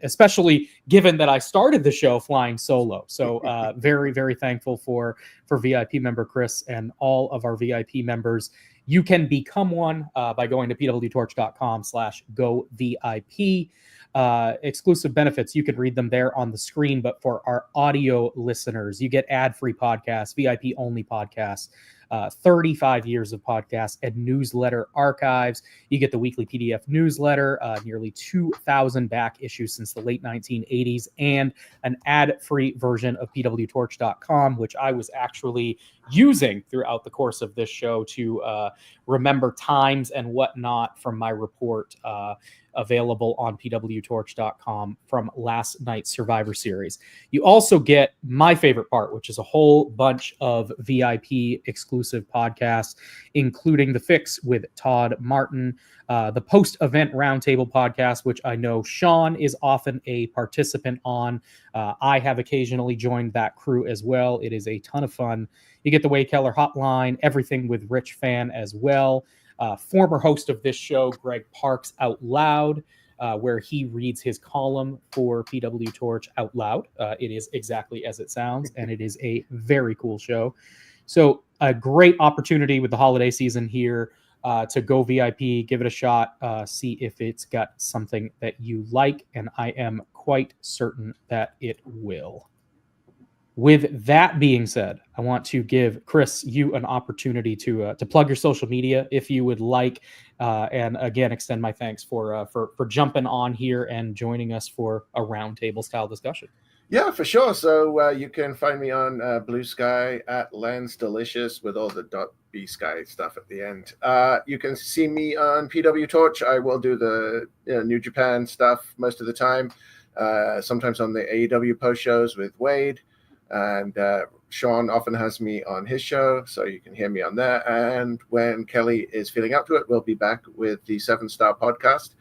especially given that I started the show flying solo. So very, very thankful for VIP member Chris and all of our VIP members. You can become one by going to pwtorch.com/govip. Exclusive benefits, you can read them there on the screen, but for our audio listeners, you get ad-free podcasts, VIP only podcasts, 35 years of podcasts and newsletter archives. You get the weekly PDF newsletter, nearly 2,000 back issues since the late 1980s, and an ad-free version of pwtorch.com, which I was actually using throughout the course of this show to remember times and whatnot from my report, available on pwtorch.com from last night's Survivor Series. You also get my favorite part, which is a whole bunch of VIP exclusive podcasts, including The Fix with Todd Martin, the post-event roundtable podcast, which I know Sean is often a participant on. I have occasionally joined that crew as well. It is a ton of fun. You get the Way Keller Hotline, everything with Rich Fan as well. Former host of this show, Greg Parks Out Loud, where he reads his column for PW Torch out loud. It is exactly as it sounds, and it is a very cool show. So a great opportunity with the holiday season here. to go VIP, give it a shot, see if it's got something that you like, and I am quite certain that it will. With that being said, I want to give Chris you an opportunity to plug your social media if you would like, and again extend my thanks for jumping on here and joining us for a roundtable style discussion. Yeah, for sure. So you can find me on Blue Sky at Lens Delicious with all the .B Sky stuff at the end. You can see me on PWTorch. I will do the New Japan stuff most of the time. Sometimes on the AEW post shows with Wade. And Sean often has me on his show, so you can hear me on there. And when Kelly is feeling up to it, we'll be back with the 7-Star podcast,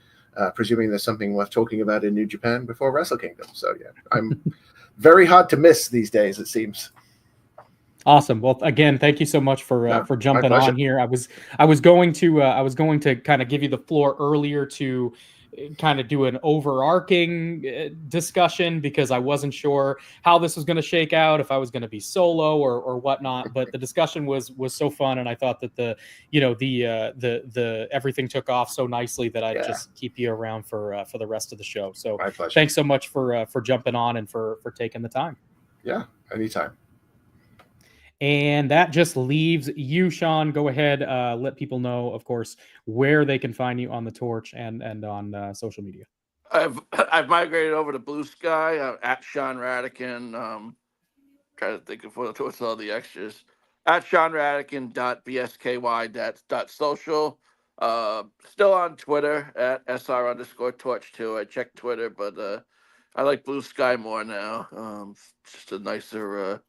presuming there's something worth talking about in New Japan before Wrestle Kingdom. So, yeah, I'm very hard to miss these days, it seems. Awesome. Well, again, thank you so much for jumping on here. I was going to kind of give you the floor earlier to kind of do an overarching discussion because I wasn't sure how this was going to shake out, if I was going to be solo or whatnot. But the discussion was so fun, and I thought that the everything took off so nicely that I'd just keep you around for the rest of the show. So thanks so much for jumping on and for taking the time. Yeah, anytime. And that just leaves you, Sean. Go ahead, let people know, of course, where they can find you on the Torch and on social media. I've migrated over to Blue Sky at Sean Radican. Try to think of what's all the extras. At SeanRadican.bsky.social. Still on Twitter at SR_Torch too. I check Twitter, but I like Blue Sky more now. Just a nicer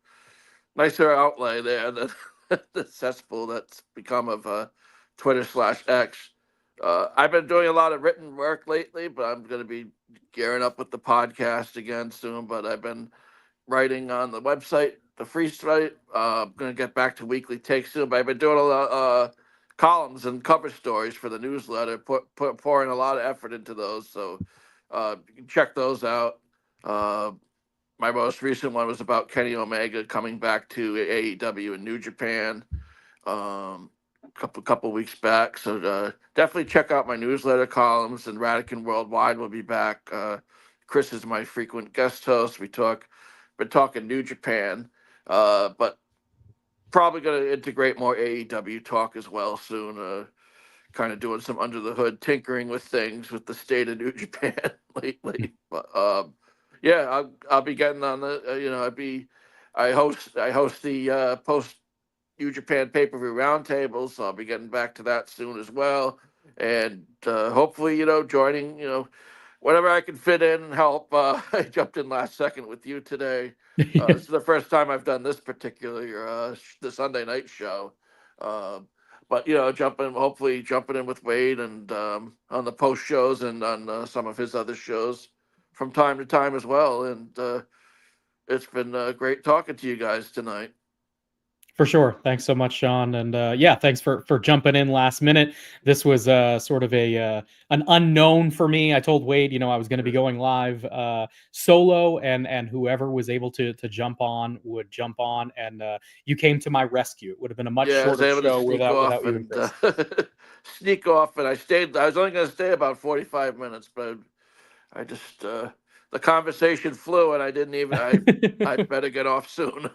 outlay there than the cesspool that's become of Twitter/X. I've been doing a lot of written work lately, but I'm going to be gearing up with the podcast again soon. But I've been writing on the website, the free site. I'm going to get back to weekly takes soon, but I've been doing a lot of columns and cover stories for the newsletter, pouring a lot of effort into those. So you can check those out. My most recent one was about Kenny Omega coming back to AEW in New Japan couple weeks back. So definitely check out my newsletter columns, and Radican Worldwide will be back. Chris is my frequent guest host. Been talking New Japan, but probably going to integrate more AEW talk as well soon. Kind of doing some under the hood tinkering with things with the state of New Japan lately. But yeah, I'll be getting on the I host the post New Japan pay-per-view roundtable, so I'll be getting back to that soon as well, and hopefully joining whenever I can fit in and help. I jumped in last second with you today. This is the first time I've done this particular the Sunday night show, but hopefully jumping in with Wade and on the post shows and on some of his other shows from time to time as well. And it's been great talking to you guys tonight. For sure. Thanks so much, Sean. And thanks for jumping in last minute. This was sort of an unknown for me. I told Wade, I was going to be going live solo, and whoever was able to jump on would jump on. And you came to my rescue. It would have been a much shorter show without you. Sneak off, and I was only going to stay about 45 minutes, but I just the conversation flew, and I didn't even. I better get off soon.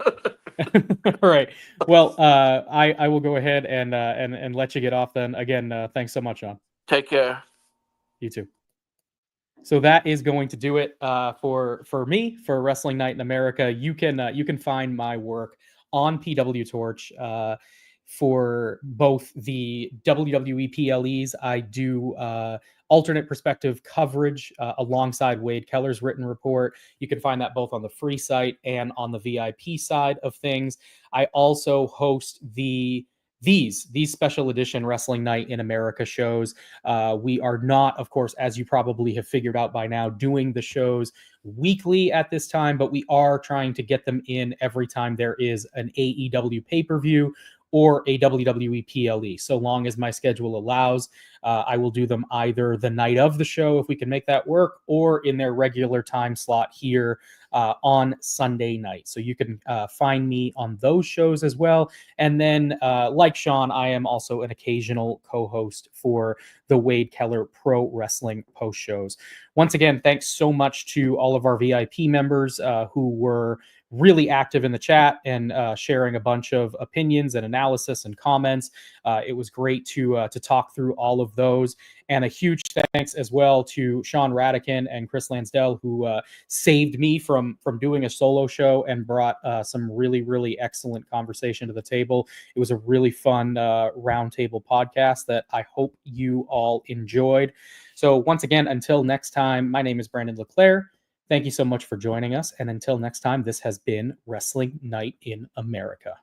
All right. Well, I will go ahead and let you get off then. Again, thanks so much, Sean. Take care. You too. So that is going to do it for me for Wrestling Night in America. You can find my work on PWTorch for both the WWE PLEs. I do alternate perspective coverage alongside Wade Keller's written report. You can find that both on the free site and on the VIP side of things. I also host these special edition Wrestling Night in America shows. We are not, of course, as you probably have figured out by now, doing the shows weekly at this time, but we are trying to get them in every time there is an AEW pay-per-view or a WWE PLE. So long as my schedule allows, I will do them either the night of the show, if we can make that work, or in their regular time slot here on Sunday night. So you can find me on those shows as well. And then, like Sean, I am also an occasional co-host for the Wade Keller Pro Wrestling post shows. Once again, thanks so much to all of our VIP members who were really active in the chat and sharing a bunch of opinions and analysis and comments. It was great to talk through all of those. And a huge thanks as well to Sean Radican and Chris Lansdell, who saved me from doing a solo show and brought some really, really excellent conversation to the table. It was a really fun roundtable podcast that I hope you all enjoyed. So once again, until next time, my name is Brandon LeClair. Thank you so much for joining us. And until next time, this has been Wrestling Night in America.